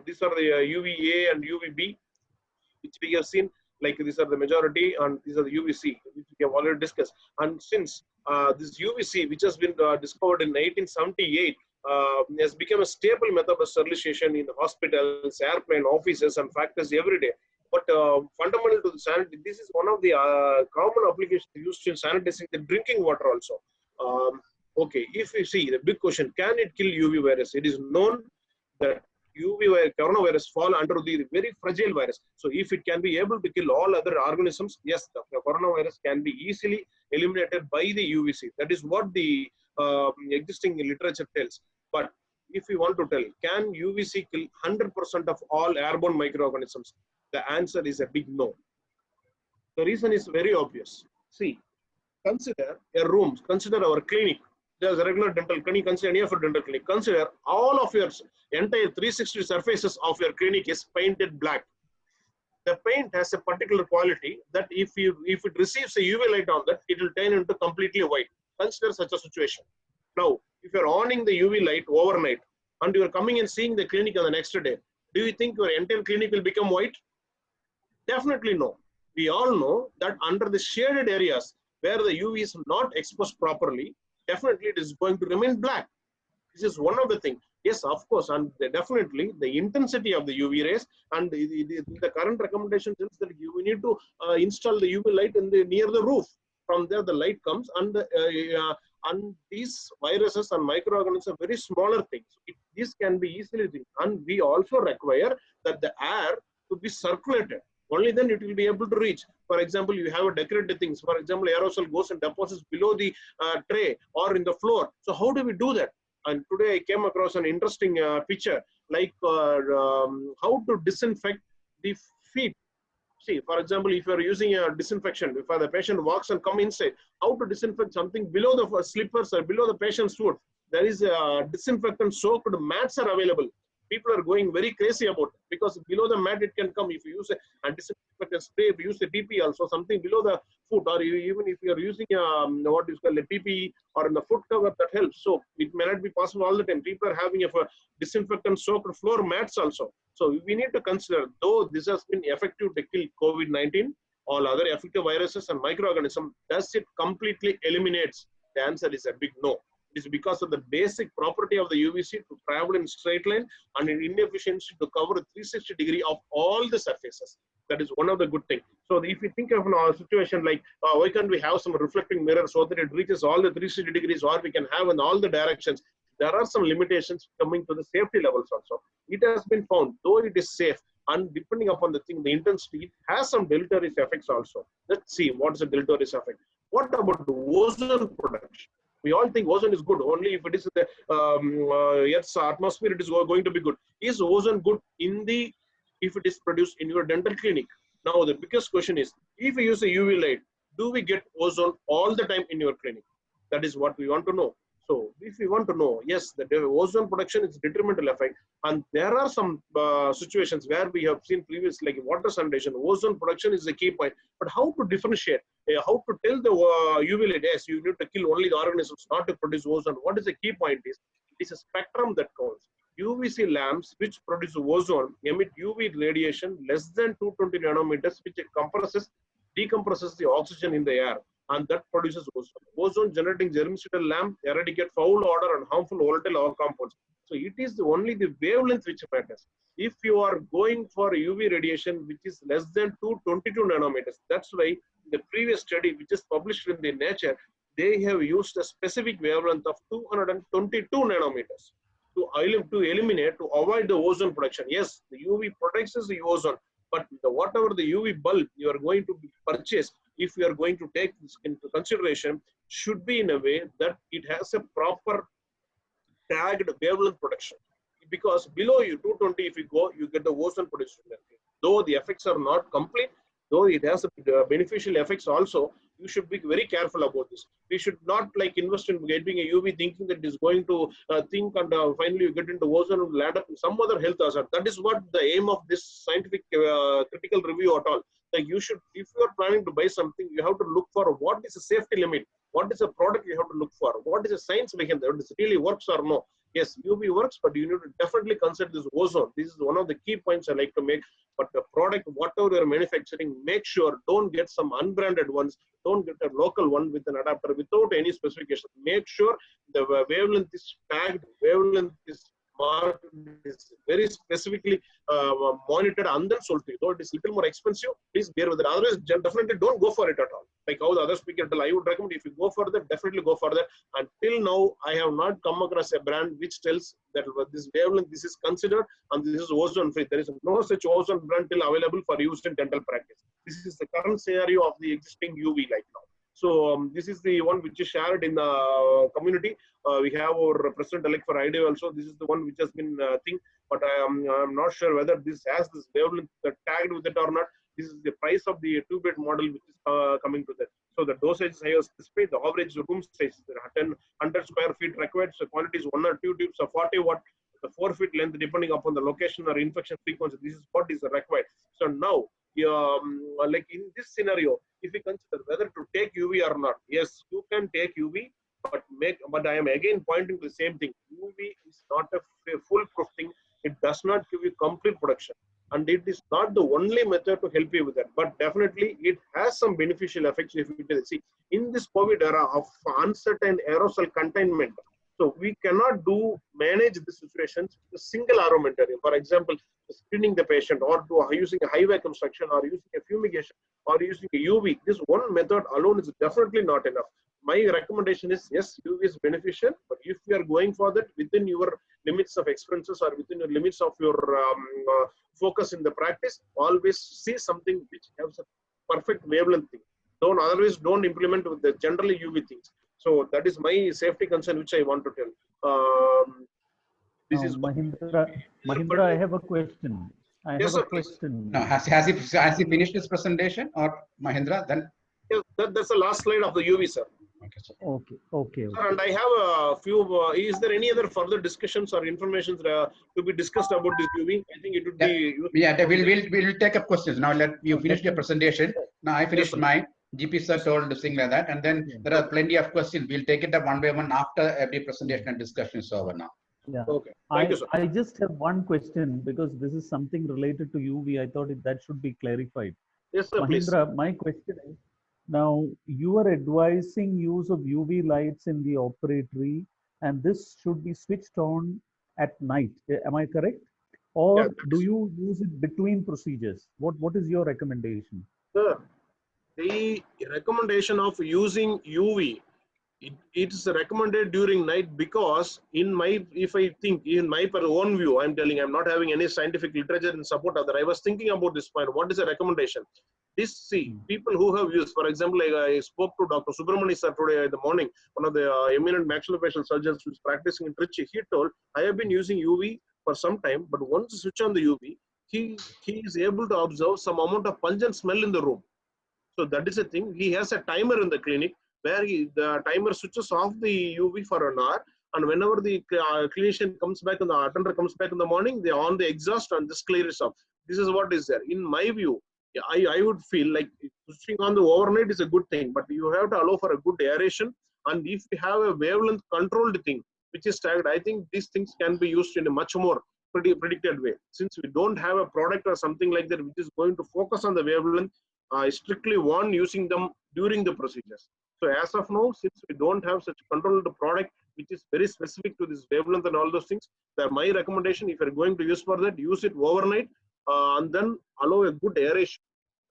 these are the UVA and UVB, which we have seen. Like these are the majority, and these are the UVC, which we have already discussed. And since this UVC, which has been discovered in 1878, has become a staple method of sterilization in hospitals, airplane, offices, and factories every day. But fundamental to the sanity, this is one of the common applications used in sanitizing the drinking water also. Okay, if you see the big question, can it kill UV virus? It is known that UV coronavirus fall under the very fragile virus. So if it can be able to kill all other organisms, yes, the coronavirus can be easily eliminated by the UVC. That is what the existing literature tells. But if we want to tell, can UVC kill 100% of all airborne microorganisms? The answer is a big no. The reason is very obvious. See, consider a room, consider our clinic. There's a regular dental clinic, consider any of your dental clinic. Consider all of your entire 360 surfaces of your clinic is painted black. The paint has a particular quality that if it receives a UV light on that, it will turn into completely white. Consider such a situation. Now, if you're owning the UV light overnight and you're coming and seeing the clinic on the next day, do you think your entire clinic will become white? Definitely no. We all know that under the shaded areas where the UV is not exposed properly, definitely it is going to remain black. This is one of the things. Yes, of course, and definitely the intensity of the UV rays, and the current recommendation is that you need to install the UV light in the near the roof. From there, the light comes, and these viruses and microorganisms are very smaller things. These can be easily things, and we also require that the air to be circulated. Only then it will be able to reach. For example, you have a decorated things. For example, aerosol goes and deposits below the tray or in the floor. So how do we do that? And today I came across an interesting picture, like how to disinfect the feet. See, for example, if you are using a disinfection, if the patient walks and come inside, how to disinfect something below the slippers or below the patient's foot? There is a disinfectant soaked mats are available. People are going very crazy about it because below the mat it can come. If you use a disinfectant spray, if you use a DP also, something below the foot, or even if you are using what is called a PPE or in the foot cover, that helps. So it may not be possible all the time. People are having a disinfectant soaked floor mats also. So we need to consider, though this has been effective to kill COVID-19, all other effective viruses and microorganisms, does it completely eliminates? The answer is a big no. It is because of the basic property of the UVC to travel in straight line and an inefficiency to cover 360 degree of all the surfaces. That is one of the good things. So if you think of a situation like, why can't we have some reflecting mirror so that it reaches all the 360 degrees, or we can have in all the directions? There are some limitations coming to the safety levels also. It has been found, though it is safe, and depending upon the thing, the intensity, it has some deleterious effects also. Let's see what is the deleterious effect. What about the ozone production? We all think ozone is good only if it is the Earth's atmosphere, it is going to be good. Is ozone good if it is produced in your dental clinic? Now the biggest question is, if you use a UV light, do we get ozone all the time in your clinic? That is what we want to know. So if we want to know, yes, the ozone production is detrimental effect, and there are some situations where we have seen previously, like water sanitation, ozone production is the key point. But how to differentiate? How to tell the UV light, yes, you need to kill only the organisms, not to produce ozone? What is the key point is, it is a spectrum that counts. UVC lamps which produce ozone emit UV radiation less than 220 nanometers, which decompresses the oxygen in the air, and that produces ozone. Ozone generating germicidal lamp eradicate foul odor and harmful volatile air compounds. So it is only the wavelength which matters. If you are going for UV radiation which is less than 222 nanometers, that's why the previous study which is published in the Nature, they have used a specific wavelength of 222 nanometers to eliminate, to avoid the ozone production. Yes, the UV protects the ozone, but whatever the UV bulb you are going to purchase, if you are going to take this into consideration, should be in a way that it has a proper tagged wavelength production. Because below you 220, if you go, you get the ozone produced. Though the effects are not complete, though it has beneficial effects also, you should be very careful about this. We should not like invest in getting a UV thinking that it is going to think, and finally you get into ozone and land up in some other health hazard. That is what the aim of this scientific critical review at all. Like you should, if you are planning to buy something, you have to look for what is the safety limit, what is the product you have to look for, what is the science behind that, does it really works or no. Yes, UV works, but you need to definitely consider this ozone. This is one of the key points I like to make. But the product, whatever you're manufacturing, make sure don't get some unbranded ones. Don't get a local one with an adapter without any specification. Make sure the wavelength is tagged, wavelength is marked, is very specifically monitored and then sold to you. Though it is a little more expensive, please bear with it. Otherwise, definitely don't go for it at all. Like how the other speaker tell, I would recommend if you go for that, definitely go for that. Until now, I have not come across a brand which tells that this wavelength, this is considered and this is ozone free. There is no such ozone brand till available for use in dental practice. This is the current scenario of the existing UV light now. So this is the one which is shared in the community. We have our president-elect for IDEA also. This is the one which has been thing, but I'm not sure whether this has this wavelength tagged with it or not. This is the price of the 2-bed model which is coming to that. So the dosage I have specified, the average room size, 100 square feet required. So quantity is 1 or 2 tubes of 40 watt. The 4 feet length depending upon the location or infection frequency. This is what is required. So now, like in this scenario, if we consider whether to take UV or not, yes, you can take UV, but I am again pointing to the same thing. UV is not a foolproof thing. It does not give you complete protection, and it is not the only method to help you with that. But definitely, it has some beneficial effects. If you see in this COVID era of uncertain aerosol containment, So we cannot manage the situations with a single armamentarium. For example, screening the patient, or using a high vacuum suction, or using a fumigation, or using a UV. This one method alone is definitely not enough. My recommendation is, yes, UV is beneficial, but if you are going for that within your limits of expenses or within your limits of your focus in the practice, always see something which has a perfect wavelength thing. Don't implement with the generally UV things. So that is my safety concern, which I want to tell. This is Mahindra, I have a question. I Yes, have a sir, please. question. No, has he finished his presentation, or Mahindra? Then Yes, that's the last slide of the UV, sir. okay, sir. Okay. Sir, and I have a few. Is there any other further discussions or information to be discussed about this UV? I think it would be. Yeah, we'll take up questions now. Let you finish your presentation. Now I finished mine. GP sir told this thing like that, and then there are plenty of questions. We'll take it up one by one after every presentation and discussion is over now. Yeah. Okay. Thank you, sir. I just have one question, because this is something related to UV. I thought that should be clarified. Yes, sir, please. Mahindra, my question is, now you are advising use of UV lights in the operatory, and this should be switched on at night. Am I correct? Or do you use it between procedures? What is your recommendation? Sir, the recommendation of using UV, it's recommended during night, because if I think in my own view, I'm not having any scientific literature in support of that. I was thinking about this point. What is the recommendation? People who have used, for example, like I spoke to Dr. Subramani sir today in the morning, one of the eminent maxillofacial surgeons who's practicing in Trichy. He told, I have been using UV for some time, but once you switch on the UV, he is able to observe some amount of pungent smell in the room. So that is a thing. He has a timer in the clinic where the timer switches off the UV for an hour, and whenever the clinician comes back and the attender comes back in the morning, they on the exhaust and just clear it off. This is what is there. In my view, I would feel like switching on the overnight is a good thing, but you have to allow for a good aeration. And if you have a wavelength controlled thing, which is tagged, I think these things can be used in a much more predicted way. Since we don't have a product or something like that which is going to focus on the wavelength, I strictly warn using them during the procedures. So as of now, since we don't have such controlled product which is very specific to this wavelength and all those things, that my recommendation, if you're going to use for that, use it overnight and then allow a good aeration.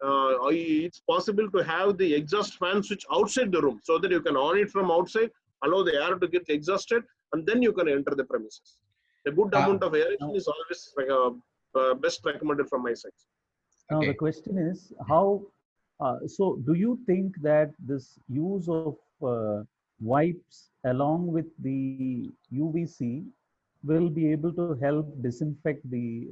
It's possible to have the exhaust fan switch outside the room so that you can on it from outside, allow the air to get exhausted, and then you can enter the premises. A good amount of aeration is always best recommended from my side. Now the question is, how, so do you think that this use of wipes along with the UVC will be able to help disinfect the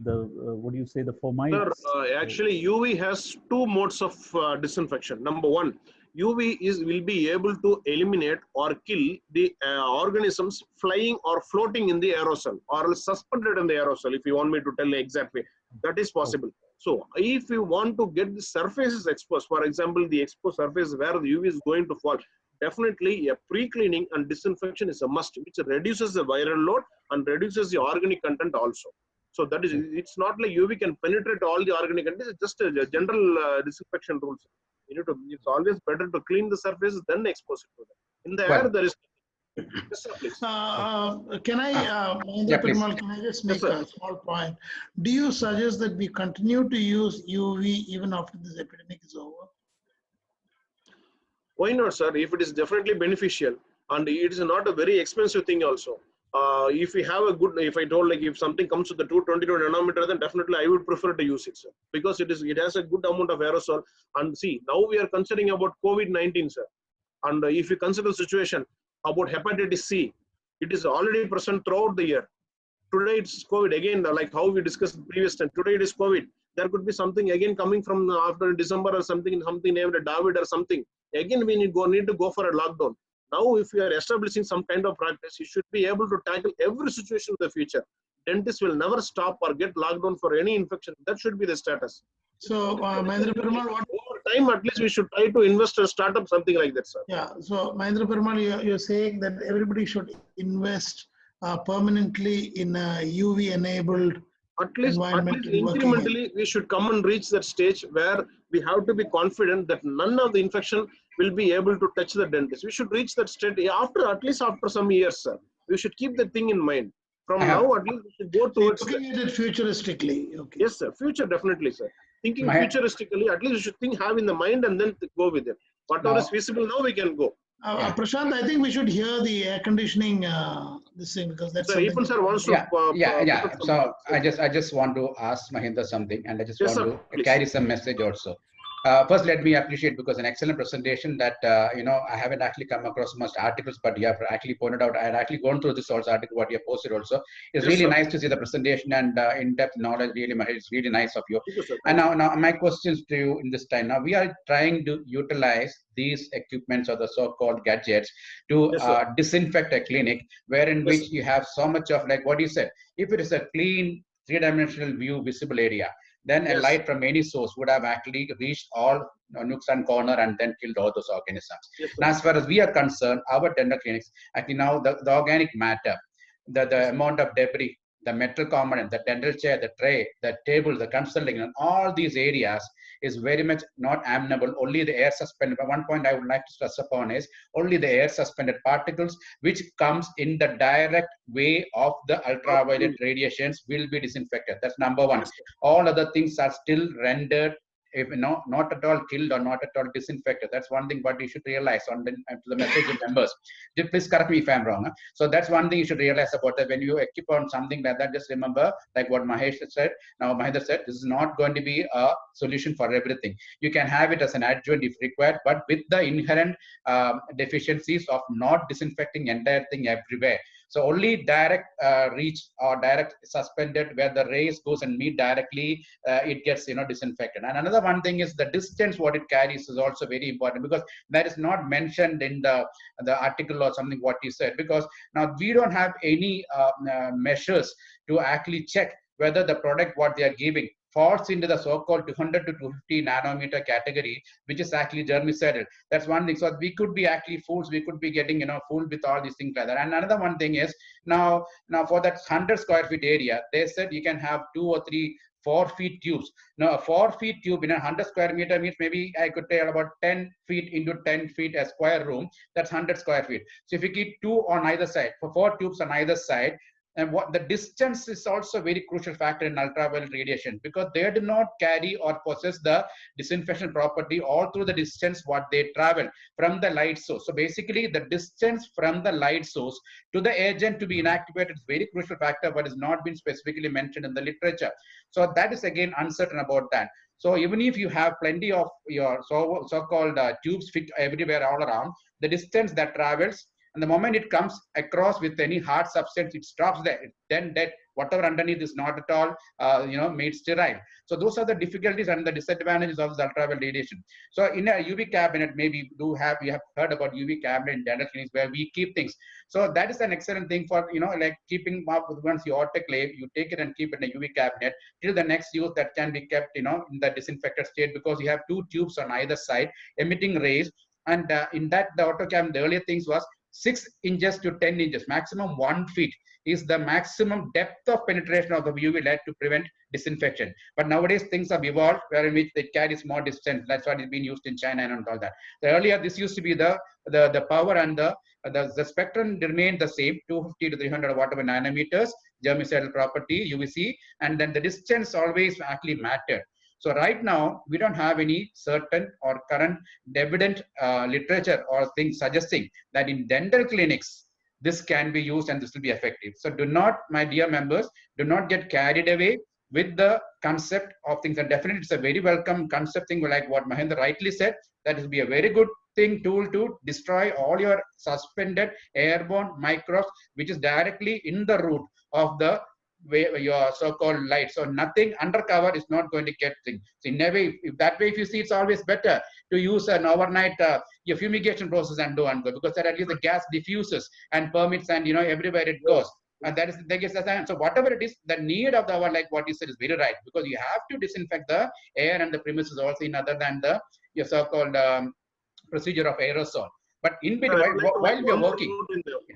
what do you say, the fomites? Sir, actually UV has two modes of disinfection. Number one, UV will be able to eliminate or kill the organisms flying or floating in the aerosol or suspended in the aerosol, if you want me to tell the exact way. That is possible. So if you want to get the surfaces exposed, for example, the exposed surface where the UV is going to fall, definitely a pre-cleaning and disinfection is a must, which reduces the viral load and reduces the organic content also. So that is, it's not like UV can penetrate all the organic content. It's just a general disinfection rules. It's always better to clean the surface than expose it to them. In the air, there is. Yes, sir, please. Can I just make a small point? Do you suggest that we continue to use UV even after this epidemic is over? Why not, sir? If it is definitely beneficial and it is not a very expensive thing also. If we have a good, if I told like if something comes with the 222 nanometer, then definitely I would prefer to use it, sir, because it has a good amount of aerosol. And see, now we are considering about COVID-19, sir. And if you consider the situation about hepatitis C, it is already present throughout the year. Today it's COVID again, like how we discussed previous time. Today it is COVID. There could be something again coming from after December or something named David or something. Again, we need to go for a lockdown. Now, if you are establishing some kind of practice, you should be able to tackle every situation in the future. Dentists will never stop or get locked down for any infection. That should be the status. So, Mahendra Perumal, over time, at least we should try to invest or start up something like that, sir. Yeah. So, Mahendra Perumal, you're saying that everybody should invest permanently in a UV-enabled at least environment and working in. incrementally, we should come and reach that stage where we have to be confident that none of the infection will be able to touch the dentist. We should reach that state at least after some years, sir. We should keep the thing in mind. From now, at least we should go towards looking at it futuristically. Okay. Yes, sir. Future, definitely, sir. Thinking My- futuristically, at least you should have in the mind and then go with it. Whatever is feasible now, we can go. Prashant, I think we should hear the air conditioning this thing, because that's Sir, something. Epan sir wants to. Yeah. So I just want to ask Mahinda something, and I just Yes, want sir, to please. carry some message also. First, let me appreciate, because an excellent presentation that, I haven't actually come across much articles, but you have actually pointed out. I had actually gone through this also article, what you have posted also. It's Yes, really sir. nice to see the presentation and in-depth knowledge. Really, Mahesh, it's really nice of you. Thank you, sir. And now my questions to you in this time. Now we are trying to utilize these equipments or the so-called gadgets to Yes, sir. disinfect a clinic, wherein Yes, which sir. you have so much of, like what you said, if it is a clean three-dimensional view visible area, then a Yes. light from any source would have actually reached all nooks and corner and then killed all those organisms. Yes, sir. Now, as far as we are concerned, our dental clinics, actually now the organic matter, the amount of debris, the metal component, the dental chair, the tray, the table, the consulting, and all these areas is very much not amenable. Only the air suspended. But one point I would like to stress upon is only the air suspended particles, which comes in the direct way of the ultraviolet radiations, will be disinfected. That's number one. Yes, All other things are still rendered, if not at all killed or not at all disinfected. That's one thing, but you should realize on to the message members. Please correct me if I'm wrong. So that's one thing you should realize about that. When you equip on something like that, just remember, like what Mahesh said, now Mahendra said, this is not going to be a solution for everything. You can have it as an adjunct if required, but with the inherent deficiencies of not disinfecting entire thing everywhere. So only direct reach or direct suspended where the rays goes and meet directly, it gets disinfected. And another one thing is the distance what it carries is also very important, because that is not mentioned in the article or something what you said, because now we don't have any measures to actually check whether the product what they are giving falls into the so-called 200 to 250 nanometer category, which is actually germicidal. That's one thing. So we could be actually fools. We could be getting fooled with all these things like that. And another one thing is now for that 100 square feet area, they said you can have 2 or 3 4-feet tubes. Now, a 4-feet tube in a 100 square meter means maybe I could tell about 10 feet into 10 feet a square room. That's 100 square feet. So if you keep 2 on either side, for 4 tubes on either side, and what the distance is also a very crucial factor in ultraviolet radiation, because they do not carry or possess the disinfection property all through the distance what they travel from the light source. So basically the distance from the light source to the agent to be inactivated is very crucial factor, but has not been specifically mentioned in the literature. So that is again uncertain about that. So even if you have plenty of your so-called tubes fit everywhere all around, the distance that travels, and the moment it comes across with any hard substance, it stops there. Then that whatever underneath is not at all, made sterile. So those are the difficulties and the disadvantages of the ultraviolet radiation. So in a UV cabinet, maybe you have heard about UV cabinet in dental clinics where we keep things. So that is an excellent thing for, like keeping up with once you autoclave, you take it and keep it in a UV cabinet till the next use that can be kept, in the disinfected state, because you have 2 tubes on either side emitting rays. And in that, the autoclave, the earlier things was 6 inches to 10 inches, maximum 1 feet is the maximum depth of penetration of the UV light to prevent disinfection. But nowadays things have evolved wherein which it carries more distance. That's what is being used in China and all that. So earlier this used to be the power and the spectrum remained the same, 250 to 300 whatever nanometers, germicidal property, UVC, and then the distance always actually mattered. So right now, we don't have any certain or current evident literature or things suggesting that in dental clinics, this can be used and this will be effective. So do not, my dear members, do not get carried away with the concept of things. And definitely it's a very welcome concept thing, like what Mahendra rightly said, that will be a very good tool to destroy all your suspended airborne microbes, which is directly in the root of the your so-called light. So nothing undercover is not going to get things. So in a way, if you see, it's always better to use an overnight your fumigation process and go, because that at least the gas diffuses and permits and everywhere it goes. And that is the time. So whatever it is, the need of the hour, like what you said, is very right, because you have to disinfect the air and the premises also in other than your so-called procedure of aerosol. But in between, while we are working.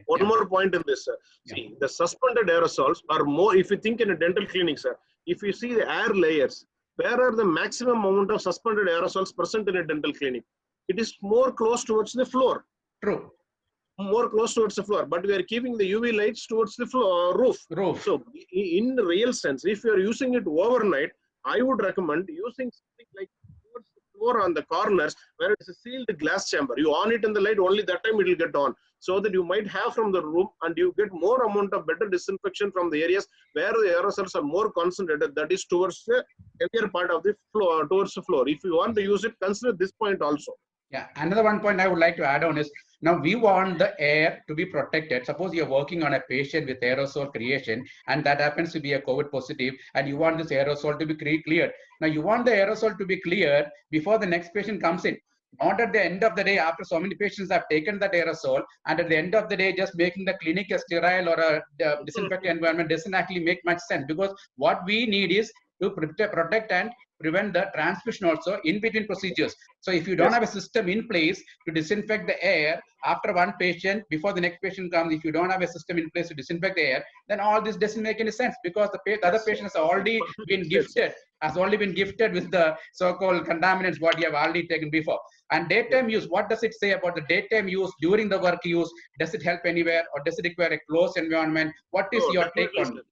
One more point in this, sir. See, the suspended aerosols are more, if you think in a dental clinic, sir, if you see the air layers, where are the maximum amount of suspended aerosols present in a dental clinic? It is more close towards the floor. True. More close towards the floor, but we are keeping the UV lights towards the floor, roof. So in the real sense, if you are using it overnight, I would recommend using something like towards the floor on the corners where it's a sealed glass chamber. You on it in the light, only that time it will get on. So that you might have from the room and you get more amount of better disinfection from the areas where the aerosols are more concentrated, that is towards the heavier part of the floor, towards the floor. If you want to use it, consider this point also. Yeah, another one point I would like to add on is, now we want the air to be protected. Suppose you're working on a patient with aerosol creation and that happens to be a COVID positive and you want this aerosol to be cleared. Now you want the aerosol to be cleared before the next patient comes in. Not at the end of the day after so many patients have taken that aerosol, and at the end of the day just making the clinic a sterile or a disinfected environment doesn't actually make much sense, because what we need is to protect and prevent the transmission also in between procedures. So if you don't have a system in place to disinfect the air after one patient before the next patient comes, if you don't have a system in place to disinfect the air, then all this doesn't make any sense, because the other patient has already been gifted with the so-called contaminants what you have already taken before. And daytime use, what does it say about the daytime use during the work use? Does it help anywhere, or does it require a closed environment? What is your take on it?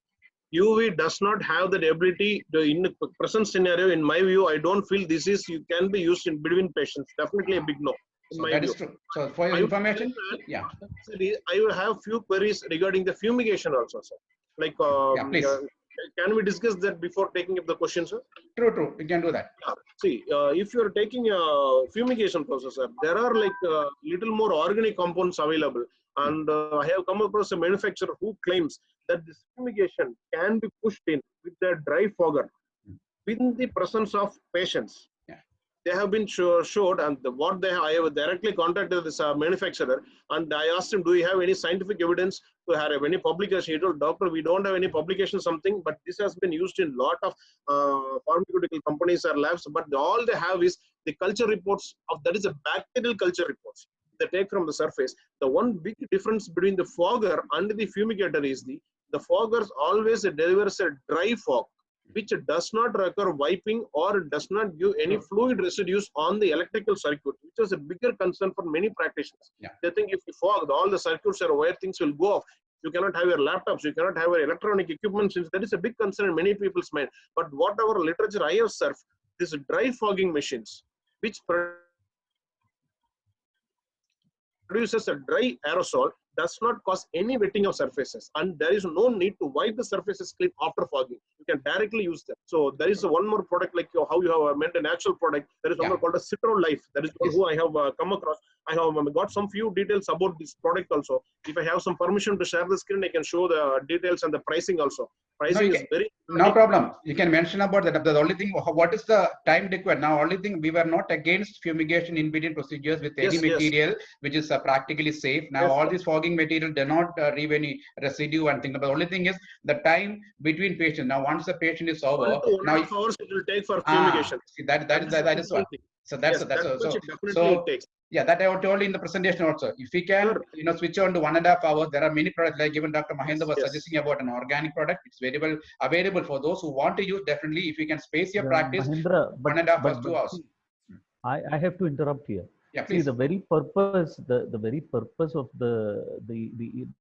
UV does not have that ability to, in the present scenario, in my view, I don't feel this is, you can be used in between patients. Definitely a big no. So that is true. So for your information, yeah. I will have few queries regarding the fumigation also, sir. Like, yeah, please. Can we discuss that before taking up the question, sir? True. We can do that. See, if you are taking a fumigation process, sir, there are like little more organic compounds available. And I have come across a manufacturer who claims that this fumigation can be pushed in with a dry fogger within the presence of patients. Yeah. They have been showed, and I have directly contacted this manufacturer, and I asked him, do you have any scientific evidence to have any publication? He told, doctor, we don't have any publication something, but this has been used in lot of pharmaceutical companies or labs, but all they have is the culture reports of, that is a bacterial culture reports they take from the surface. The one big difference between the fogger and the fumigator is the foggers always delivers a dry fog, which does not require wiping or does not give any fluid residues on the electrical circuit, which is a bigger concern for many practitioners. Yeah. They think if you fog, all the circuits or wire things will go off. You cannot have your laptops, you cannot have your electronic equipment, since that is a big concern in many people's mind. But whatever literature I have surfed, these dry fogging machines, which produces a dry aerosol, does not cause any wetting of surfaces, and there is no need to wipe the surfaces clean after fogging. You can directly use them. So there is one more product, like how you have meant a natural product. There is one more called a Citro Life. That is one who I have come across. I have got some few details about this product also. If I have some permission to share the screen, I can show the details and the pricing also. Pricing is very... No problem. You can mention about that. The only thing, what is the time required? Now, only thing, we were not against fumigation in between procedures with any material which is practically safe. Now, all this fogging material do not leave any residue and things. But the only thing is the time between patients. Now, once the patient is over, now 1 to 1.5 hours it will take for fumigation. See, that is what. So that's it takes. Yeah, that I told in the presentation also. If we can, switch on to 1.5 hours, there are many products, like even Dr. Mahendra was suggesting about an organic product. It's very well available for those who want to use. Definitely, if you can space your practice, Mahendra, 1.5 hours, 2 hours. I have to interrupt here. Yeah, please. See, the very purpose of the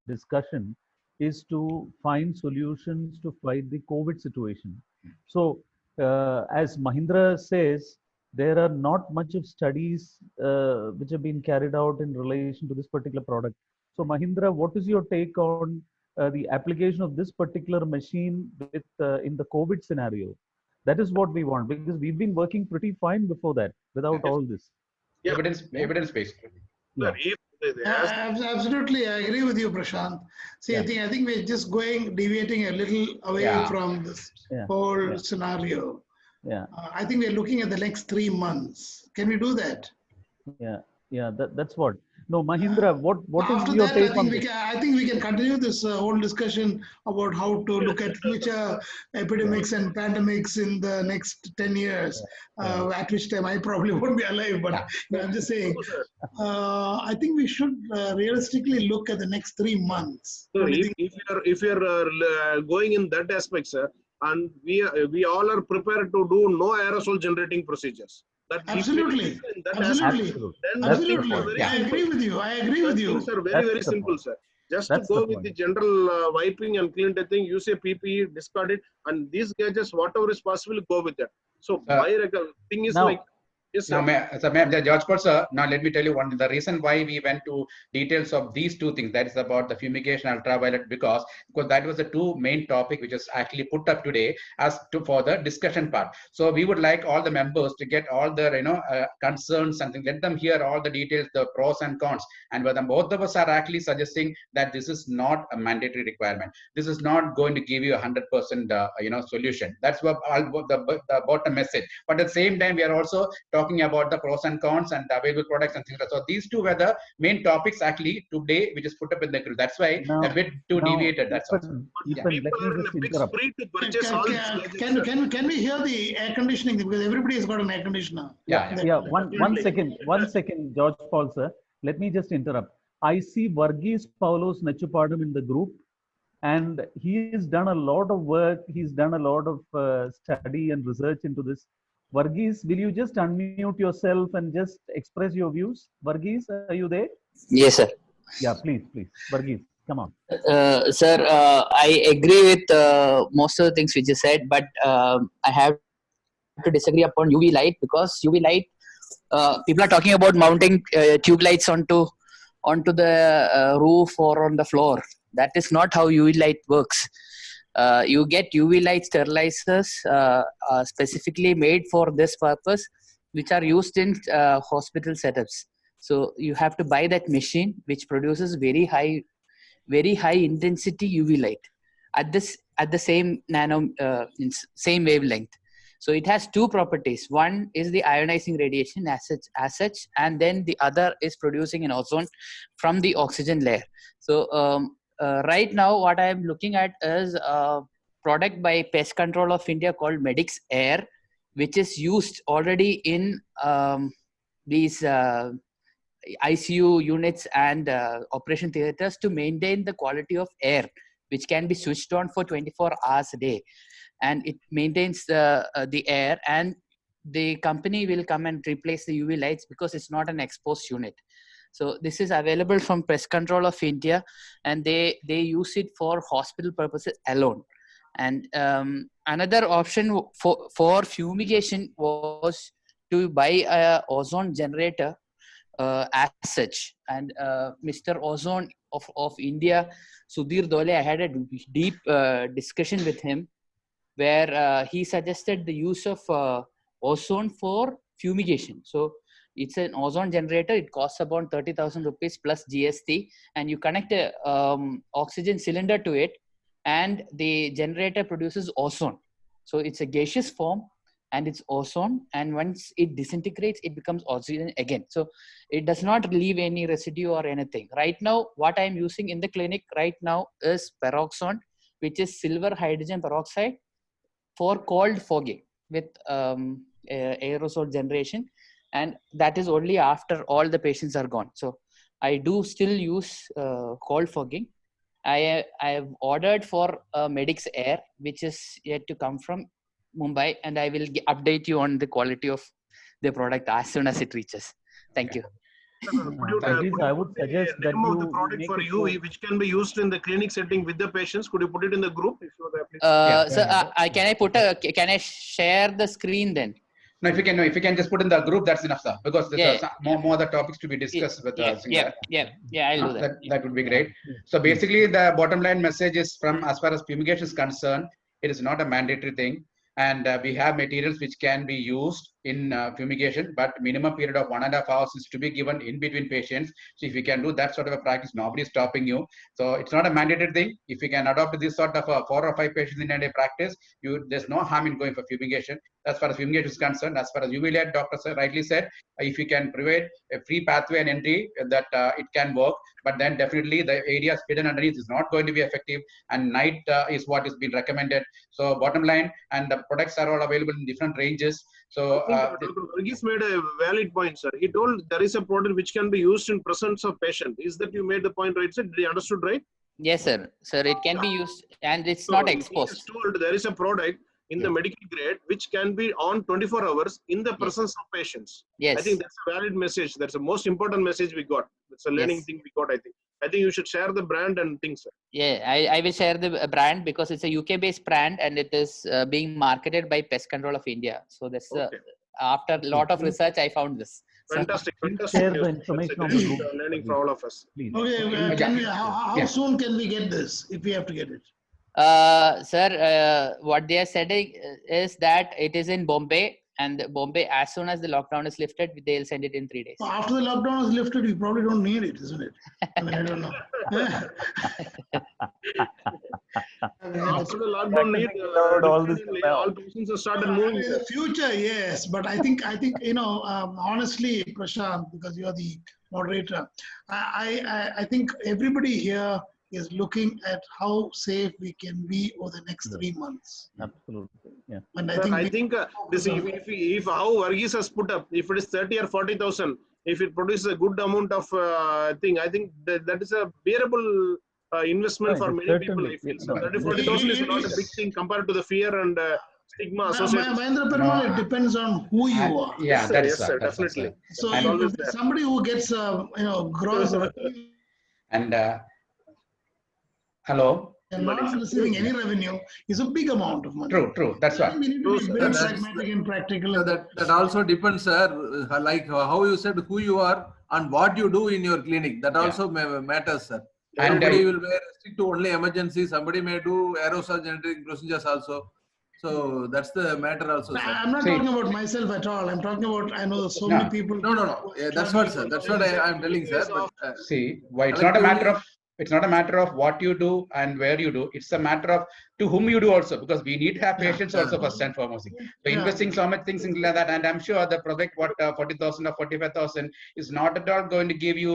discussion is to find solutions to fight the COVID situation. So, as Mahindra says, there are not much of studies which have been carried out in relation to this particular product. So Mahindra, what is your take on the application of this particular machine with in the COVID scenario? That is what we want, because we've been working pretty fine before that without all this. Evidence-based. Yeah. Absolutely, I agree with you, Prashant. See, I think we're just deviating a little away from this whole scenario. Yeah, I think we're looking at the next 3 months. Can we do that? Yeah, that's what. No, Mahindra, what is your take on this? I think we can continue this whole discussion about how to look at future epidemics and pandemics in the next 10 years, at which time I probably won't be alive, but I'm just saying, I think we should realistically look at the next 3 months. So if you're going in that aspect, sir, and we all are prepared to do no aerosol generating procedures. That Absolutely. if we that Absolutely. Absolutely. then That's the the things are point. very I simple. agree with you. I agree with Things you. are very, That's very the simple, point. sir. Just That's to the go with point. the general wiping and clean the thing, use a PPE, discard it, and these gadgets, whatever is possible, go with that. So my thing is like, Now, yes, Now, sir. George Paul, sir, now let me tell you one. The reason why we went to details of these two things, that is about the fumigation ultraviolet, because that was the two main topic which is actually put up today as to for the discussion part. So we would like all the members to get all their concerns and let them hear all the details, the pros and cons, and whether both of us are actually suggesting that this is not a mandatory requirement. This is not going to give you 100% solution. That's what the bottom message. But at the same time, we are also talking about the pros and cons and the available products and things like that. So these two were the main topics actually today, which is put up in the group. That's why a now, bit too now, deviated. That's all. But Let people me are in just a big interrupt. spree to purchase all these gadgets, sir. Can we hear the air conditioning, because everybody has got an air conditioner? Yeah, one second, George Paul, sir. Let me just interrupt. I see Varghese Paulos Nechupadam in the group, and he's done a lot of work. He's done a lot of study and research into this. Varghese, will you just unmute yourself and just express your views? Varghese, are you there? Yes, sir. Yeah, please. Varghese, come on. Sir, I agree with most of the things which you said, but I have to disagree upon UV light, because UV light, people are talking about mounting tube lights onto the roof or on the floor. That is not how UV light works. You get UV light sterilizers specifically made for this purpose, which are used in hospital setups. So you have to buy that machine, which produces very high intensity UV light at the same same wavelength. So it has two properties. One is the ionizing radiation as such, and then the other is producing an ozone from the oxygen layer. So right now, what I am looking at is a product by Pest Control of India called Medix Air, which is used already in these ICU units and operation theaters to maintain the quality of air, which can be switched on for 24 hours a day, and it maintains the air. And the company will come and replace the UV lights because it's not an exposed unit. So this is available from Pest Control of India, and they use it for hospital purposes alone. And another option for fumigation was to buy a ozone generator as such. And Mr. Ozone of India, Sudhir Dole, I had a deep discussion with him, where he suggested the use of ozone for fumigation. So it's an ozone generator. It costs about 30,000 rupees plus GST, and you connect a oxygen cylinder to it, and the generator produces ozone. So it's a gaseous form, and it's ozone, and once it disintegrates, it becomes oxygen again. So it does not leave any residue or anything. Right now, what I'm using in the clinic right now is peroxone, which is silver hydrogen peroxide for cold fogging with aerosol generation, and that is only after all the patients are gone. So I do still use cold fogging. I have ordered for Medix Air, which is yet to come from Mumbai, and I will update you on the quality of the product as soon as it reaches. Thank you. Varghese, I would suggest that name of the you product make for it UV, which can be used in the clinic setting with the patients. Could you put it in the group? If you are there, please. So can I share the screen then? No, if you can just put in the group, that's enough, sir. Because there's more other topics to be discussed with us. Yeah, I'll do that. That would be great. So basically, the bottom line message is from as far as fumigation is concerned, it is not a mandatory thing. And we have materials which can be used in fumigation, but minimum period of 1.5 hours is to be given in between patients. So if you can do that sort of a practice, nobody is stopping you. So it's not a mandatory thing. If you can adopt this sort of 4 or 5 patients in a day practice, there's no harm in going for fumigation. As far as fumigation is concerned, as far as UV light, Dr. rightly said, if you can provide a free pathway and entry, that it can work. But then definitely the areas hidden underneath is not going to be effective, and night is what is being recommended. So bottom line, and the products are all available in different ranges. So Dr. Varghese made a valid point, sir. He told there is a product which can be used in presence of patient. Is that you made the point right, sir? Did you understood right? Yes, sir. Sir, it can be used and it's So not if he is exposed. told there is a product in the Yeah. medical grade which can be on 24 hours in the Yes. presence of patients. I Yes. think that's a valid message. That's the most important message we got. That's a learning Yes. thing we got, I think. I think you should share the brand and things, sir. Yeah, I will share the brand because it's a UK based brand and it is being marketed by Pest Control of India. So that's Okay. after a lot of research, I found this. So, Fantastic. Please Fantastic share news. the That's a information on the great group. learning for all of us. Please. Okay, Okay, can we, yeah. how Yeah. soon can we get this if we have to get it? sir, what they are saying is that it is in Bombay, and Bombay, as soon as the lockdown is lifted, they'll send it in 3 days. So after the lockdown is lifted, we probably don't need it, isn't it? I mean, I don't know. After the lockdown need, Allowed all this definitely now. all patients have started moving, In sir. the future, yes, but I think honestly, Prashant, because you are the moderator, I think everybody here is looking at how safe we can be over the next 3 months. Absolutely. Yeah. And Sir, I we- think this if how Varghese has put up, if it is 30 or 40,000, if it produces a good amount of thing, I think that is a bearable investment Right, for many people. certainly. I feel Yeah, so. no, 30 this 40,000 is is- not a big thing compared to the fear and stigma associated. Mahendra Perumal, it depends on who you are. Yeah, Yes, sir. that's Yes, sir. right. That's right, Definitely. sir. So It's And, always if there. somebody who gets gross and hello. and not receiving any revenue is a big amount of money. True. That's I right. think we need True, to be sir. very That's- pragmatic and practical. So that also depends, sir. Like how you said who you are and what you do in your clinic. That Yeah. also matters, sir. And Somebody will restrict to only emergency. Somebody may do aerosol generating procedures also. So that's the matter also, sir. I'm not See- talking about myself at all. I'm talking about, I know so No. many people. No. Yeah, that's what, sir. That's what I'm telling, sir. But See, why it's not a matter of what you do and where you do. It's a matter of to whom you do also, because we need to have patients also first and foremost. So Yeah. investing so much things like that, and I'm sure the project 40,000 or 45,000 is not at all going to give you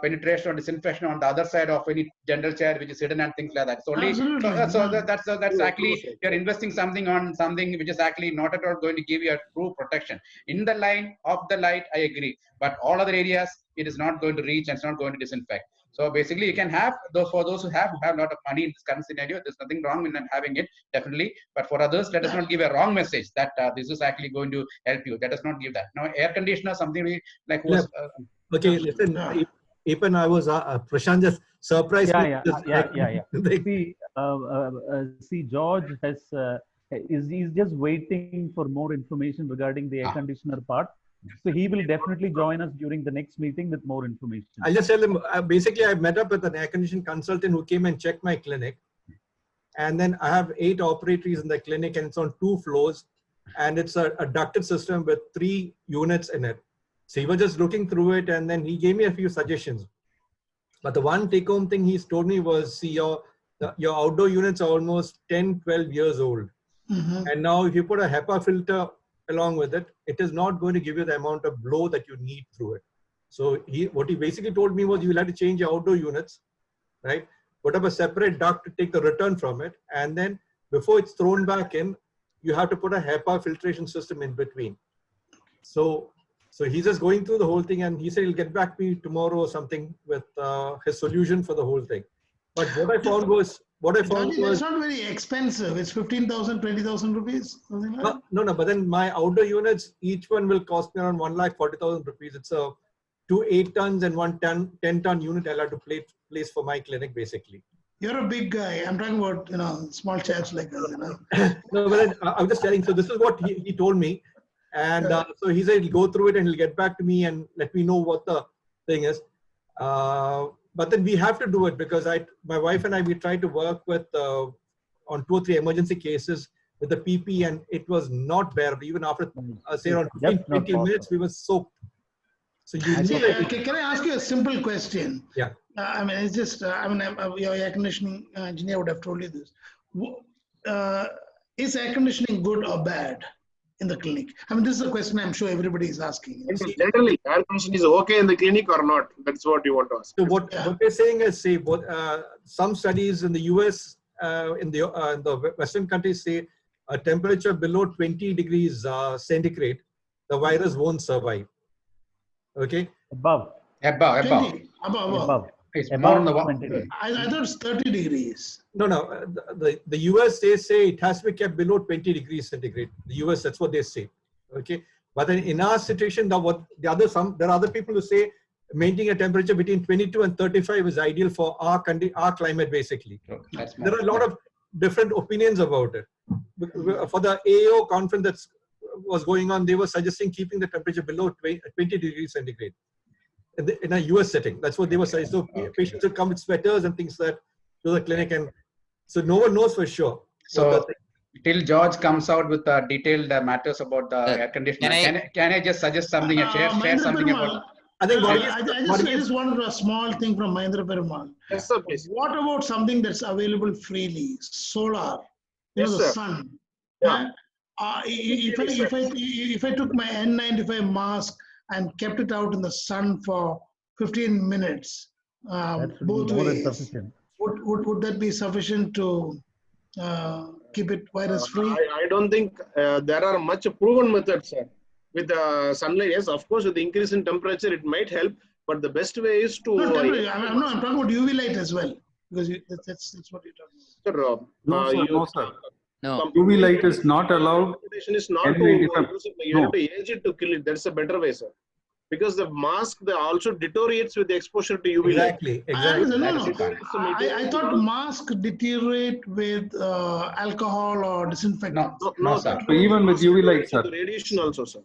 penetration or disinfection on the other side of any general chair which is hidden and things like that. It's only Absolutely. that's True, actually true, sir. you're investing something on something which is actually not at all going to give you a true protection. In the line of the light, I agree, but all other areas it is not going to reach and it's not going to disinfect. So basically, you can have those who have a lot of money in this current scenario. There's nothing wrong in not having it, definitely. But for others, let us not give a wrong message that this is actually going to help you. Let us not give that. Now, air conditioner, something like was. Okay, listen, even I was Prashant just surprised me. Yeah. See, George is just waiting for more information regarding the air conditioner part. So he will definitely join us during the next meeting with more information. I'll just tell them, basically I met up with an air conditioning consultant who came and checked my clinic. And then I have 8 operatories in the clinic and it's on 2 floors. And it's a ducted system with 3 units in it. So he was just looking through it and then he gave me a few suggestions. But the one take home thing he's told me was, see, your outdoor units are almost 10, 12 years old. Mhm. And now if you put a HEPA filter along with it, it is not going to give you the amount of blow that you need through it. So what he basically told me was you will have to change your outdoor units, right? Put up a separate duct to take the return from it. And then before it's thrown back in, you have to put a HEPA filtration system in between. So he's just going through the whole thing and he said he'll get back to me tomorrow or something with his solution for the whole thing. But what I found was, It's not very expensive. It's 15,000, 20,000 rupees. Something like that. no, but then my outdoor units, each one will cost me around 1,40,000 rupees. It's a 2 8 tons and 1 10-ton unit I'll have to place for my clinic basically. You're a big guy. I'm talking about, small chaps like us, No, but then, I'm just telling, so this is what he told me. And so he said he'll go through it and he'll get back to me and let me know what the thing is. But then we have to do it because my wife and I, we tried to work with on 2 or 3 emergency cases with the PP and it was not bearable. Even after say around 15-20 minutes, we were soaked. So Can I ask you a simple question? Yeah. It's just, your air conditioning engineer would have told you this. Is air conditioning good or bad in the clinic? This is a question I'm sure everybody is asking. Generally, air conditioning is okay in the clinic or not? That's what you want to ask. So what we're saying is, say, some studies in the US, in the Western countries say a temperature below 20 degrees centigrade, the virus won't survive. Okay. Above. 20, above. It's more on the Above 20 degrees. I thought it's 30 degrees. No, no. The US, they say it has to be kept below 20 degrees centigrade. The US, that's what they say. Okay. But then in our situation, there are other people who say maintaining a temperature between 22 and 35 is ideal for our climate, basically. There are a lot of different opinions about it. For the AO conference that was going on, they were suggesting keeping the temperature below 20 degrees centigrade in a US setting. That's what they were saying. So patients would come with sweaters and things like that to the clinic, and so no one knows for sure. So till George comes out with detailed matters about the air conditioner, can I just suggest something and share something about? I just wanted a small thing from Mahendra Perumal. Yes, sir, please. What about something that's available freely? Solar, Yes, the sir. sun. Yeah. If I took my N95 mask and kept it out in the sun for 15 minutes, both ways, would that be sufficient to keep it virus free? I don't think there are much proven methods, sir. With the sunlight, yes, of course, with the increase in temperature, it might help. But the best way is to. No, I'm talking about UV light as well, because that's what you're talking about. Sir, no, sir. No. UV light is not allowed. Is not to use it. You have to age it to kill it. That's a better way, sir. Because the mask also deteriorates with the exposure to UV light. Exactly. I thought mask deteriorate with alcohol or disinfectant. No, sir. So even with UV light, sir. Radiation also, sir.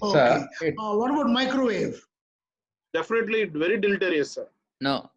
Okay. What about microwave? Definitely very deleterious, sir. No.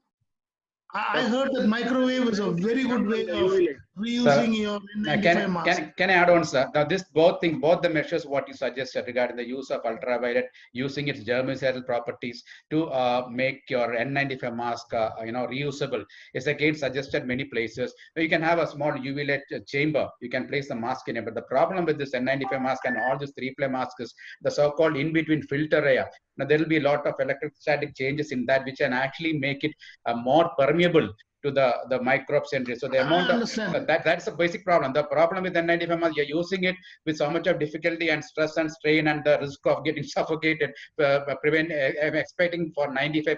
I heard that microwave is a very good way of reusing your N95 mask. Can I add on, sir? Now, both the measures what you suggested regarding the use of ultraviolet, using its germicidal properties to make your N95 mask, reusable, is again suggested many places. You can have a small UV light chamber. You can place the mask in it. But the problem with this N95 mask and all these 3-ply masks is the so-called in-between filter layer. Now, there will be a lot of electrostatic changes in that, which can actually make it more permeable to the microbes and so the amount of that's the basic problem. The problem with N95 mask, you're using it with so much of difficulty and stress and strain and the risk of getting suffocated, expecting for 95%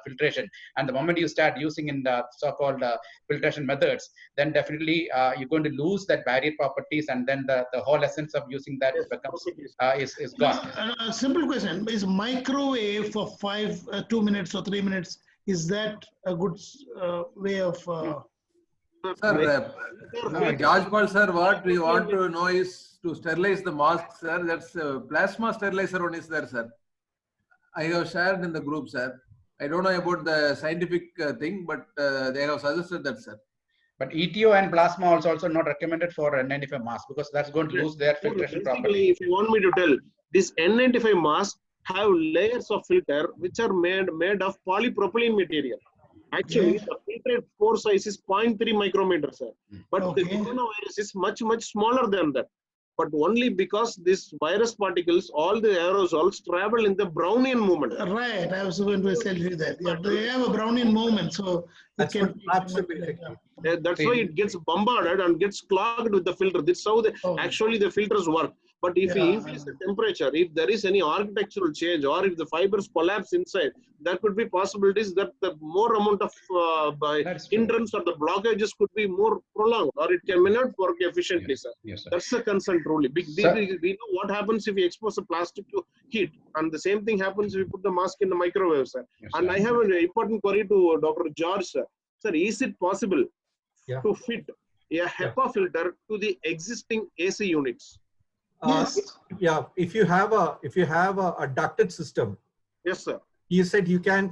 filtration. And the moment you start using in the so-called filtration methods, then definitely you're going to lose that barrier properties, and then the whole essence of using that becomes is gone. A simple question: is microwave for 2 minutes or 3 minutes? Is that a good way of? Sir, George Paul, sir, what we want to know is to sterilize the mask, sir. That's plasma sterilizer one is there, sir. I have shared in the group, sir. I don't know about the scientific thing, but they have suggested that, sir. But ETO and plasma also not recommended for N95 mask, because that's going to lose their filtration property. If you want me to tell, this N95 mask have layers of filter which are made of polypropylene material. Actually, the filtrate pore size is 0.3 micrometer, sir. But the coronavirus is much smaller than that. But only because these virus particles, all the aerosols travel in the Brownian movement. Right, I was going to tell you that. Yeah, they have a Brownian movement, so that's absolutely. That's why it gets bombarded and gets clogged with the filter. That's how actually the filters work. But if we increase the temperature, if there is any architectural change, or if the fibers collapse inside, there could be possibilities that the more amount of hindrance or the blockages could be more prolonged, or it may not work efficiently, sir. Yes, sir. That's the concern truly. We know what happens if we expose the plastic to heat, and the same thing happens if we put the mask in the microwave, sir. Yes, and sir. I have an important query to Dr. George, sir. Sir, is it possible to fit a HEPA filter to the existing AC units? Yes. If you have a ducted system. Yes, sir. He said you can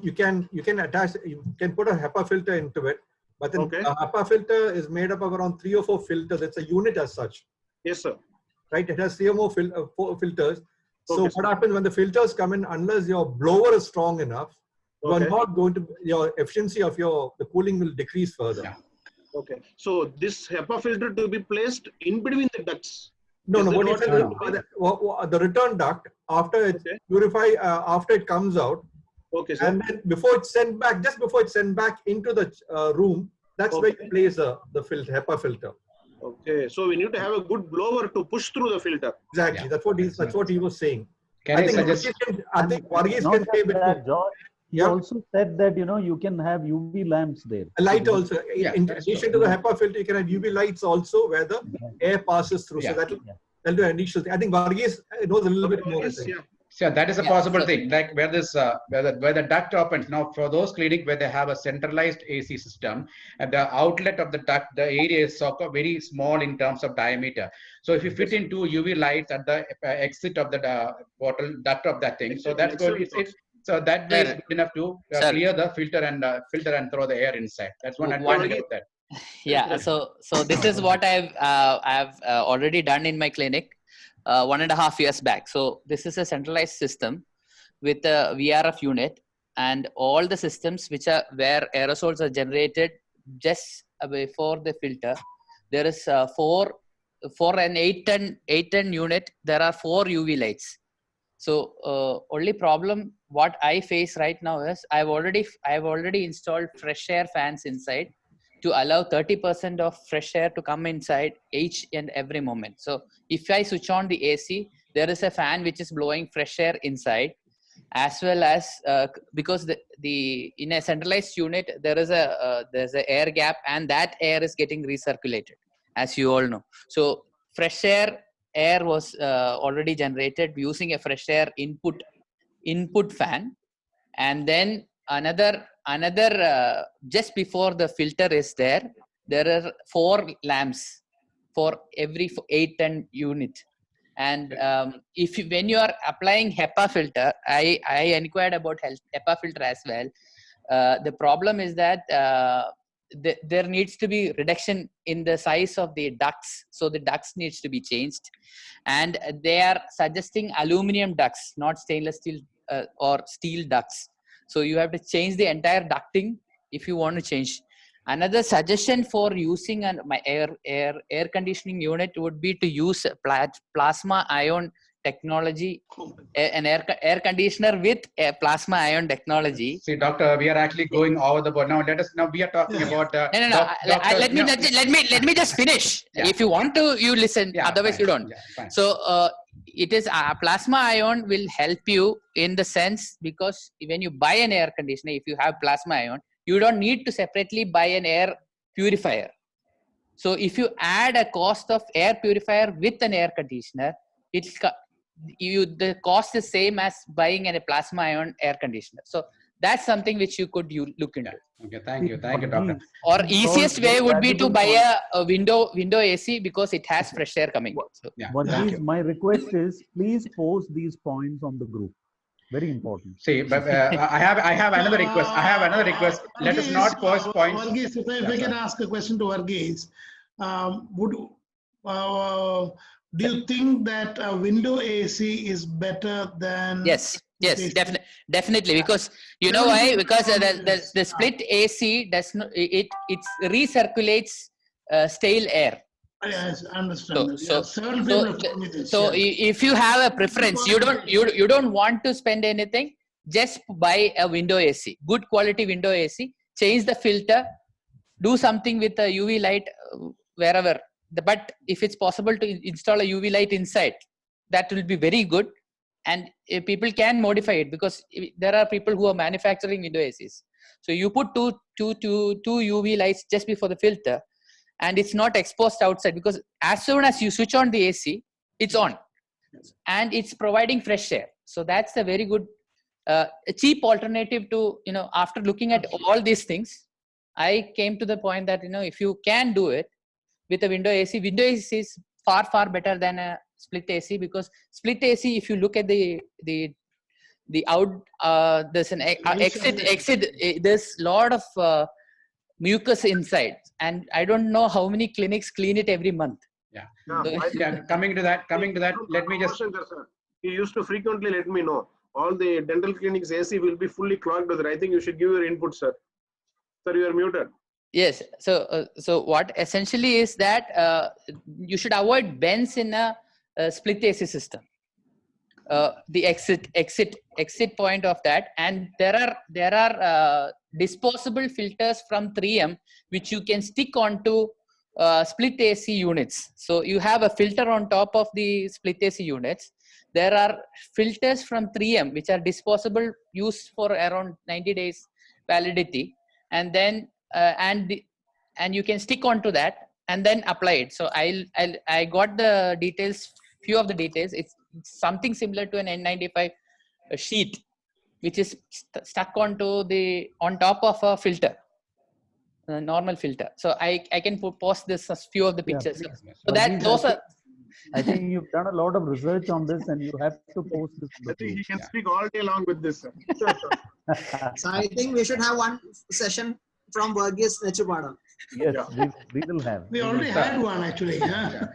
attach, you can put a HEPA filter into it, but then a HEPA filter is made up of around 3 or 4 filters. It's a unit as such. Yes, sir. Right? It has 3 or more filters. So what happens when the filters come in, unless your blower is strong enough, you are not going to, your efficiency of the cooling will decrease further. Yeah. Okay. So this HEPA filter to be placed in between the ducts. No, the return duct, after it purify, after it comes out, sir. And then before it's sent back, just before it's sent back into the room, that's where you place the HEPA filter. Okay, so we need to have a good blower to push through the filter. Exactly, that's what he was saying. Can I suggest? I think Varghese can say a bit more. George, You also said that, you know, you can have UV lamps there. A light also. Yeah, In that's addition true. to the HEPA filter, you can have UV lights also where the air passes through. So that'll do an additional thing. I think Varghese knows a little bit more. Yeah, that is a possible thing. Like where this where the duct opens. Now for those clinics where they have a centralized AC system, and the outlet of the duct, the area is so very small in terms of diameter. So if you fit in two UV lights at the exit of the bottle duct of that thing, so that's going. So that way is good enough to clear the filter and throw the air inside. That's one advantage of that. Yeah. So this is what I've already done in my clinic 1.5 years back. So this is a centralized system with a VRF unit and all the systems which are where aerosols are generated just before the filter. There is for an 8-ton unit, there are 4 UV lights. So only problem what I face right now is I've already installed fresh air fans inside to allow 30% of fresh air to come inside each and every moment. So if I switch on the AC, there is a fan which is blowing fresh air inside, as well as because the in a centralized unit there is there's an air gap, and that air is getting recirculated, as you all know. So fresh air was already generated using a fresh air input fan, and then another just before the filter is there are 4 lamps for every 8-ton unit. And when you are applying HEPA filter, I inquired about HEPA filter as well. The problem is that there needs to be reduction in the size of the ducts, so the ducts needs to be changed, and they are suggesting aluminum ducts, not stainless steel or steel ducts. So you have to change the entire ducting if you want to change. Another suggestion for using my air conditioning unit would be to use plasma ion technology, an air conditioner with a plasma ion technology. See, doctor, we are actually going over the board now. We are talking about. No. Let me just finish. Yeah. If you want to, you listen. Yeah, otherwise, fine. you don't. Yeah, so it is plasma ion will help you in the sense, because when you buy an air conditioner, if you have plasma ion, you don't need to separately buy an air purifier. So if you add a cost of air purifier with an air conditioner, the cost is same as buying a plasma ion air conditioner. So that's something which you could look into. Okay, thank you, doctor. Or easiest way would be to buy a window AC, because it has fresh air coming in. So, my request is, please post these points on the group. Very important. See, but I have another request. Let us not post points. Varghese, if I can ask a question to Varghese, do you think that a window AC is better than? Yes, definitely. Because you know why? Because the split AC does not. It recirculates stale air. Yes, I understand. So if you have a preference, you don't want to spend anything, just buy a window AC, good quality window AC, change the filter, do something with a UV light wherever. But if it's possible to install a UV light inside, that will be very good. And people can modify it, because there are people who are manufacturing window ACs. So you put two UV lights just before the filter, and it's not exposed outside, because as soon as you switch on the AC, it's on, and it's providing fresh air. So that's a very good, cheap alternative to, after looking at all these things, I came to the point that, if you can do it with a window AC is far, far better than a split AC, because split AC, if you look at the out, there's an exit, there's a lot of mucus inside, and I don't know how many clinics clean it every month. Coming to that, let me just. He used to frequently let me know all the dental clinics AC will be fully clogged with it. I think you should give your input, sir. Sir, you are muted. Yes. So what essentially is that you should avoid bends in a split AC system. The exit point of that, and there are disposable filters from 3M which you can stick onto split AC units. So you have a filter on top of the split AC units, There are filters from 3M which are disposable, used for around 90 days validity, and then and you can stick onto that and then apply it. So I got the details, few of the details. It's something similar to an N95 sheet, which is stuck onto on top of a filter, a normal filter. So I can post this as few of the Yeah, pictures. please. So that those are. I think you've done a lot of research on this, and you have to post this to the I think he group. can speak all day long with this. Sir. So I think we should have one session from Verghese Nechupada. Yes, Yeah. we will have. We already had one actually. Yeah.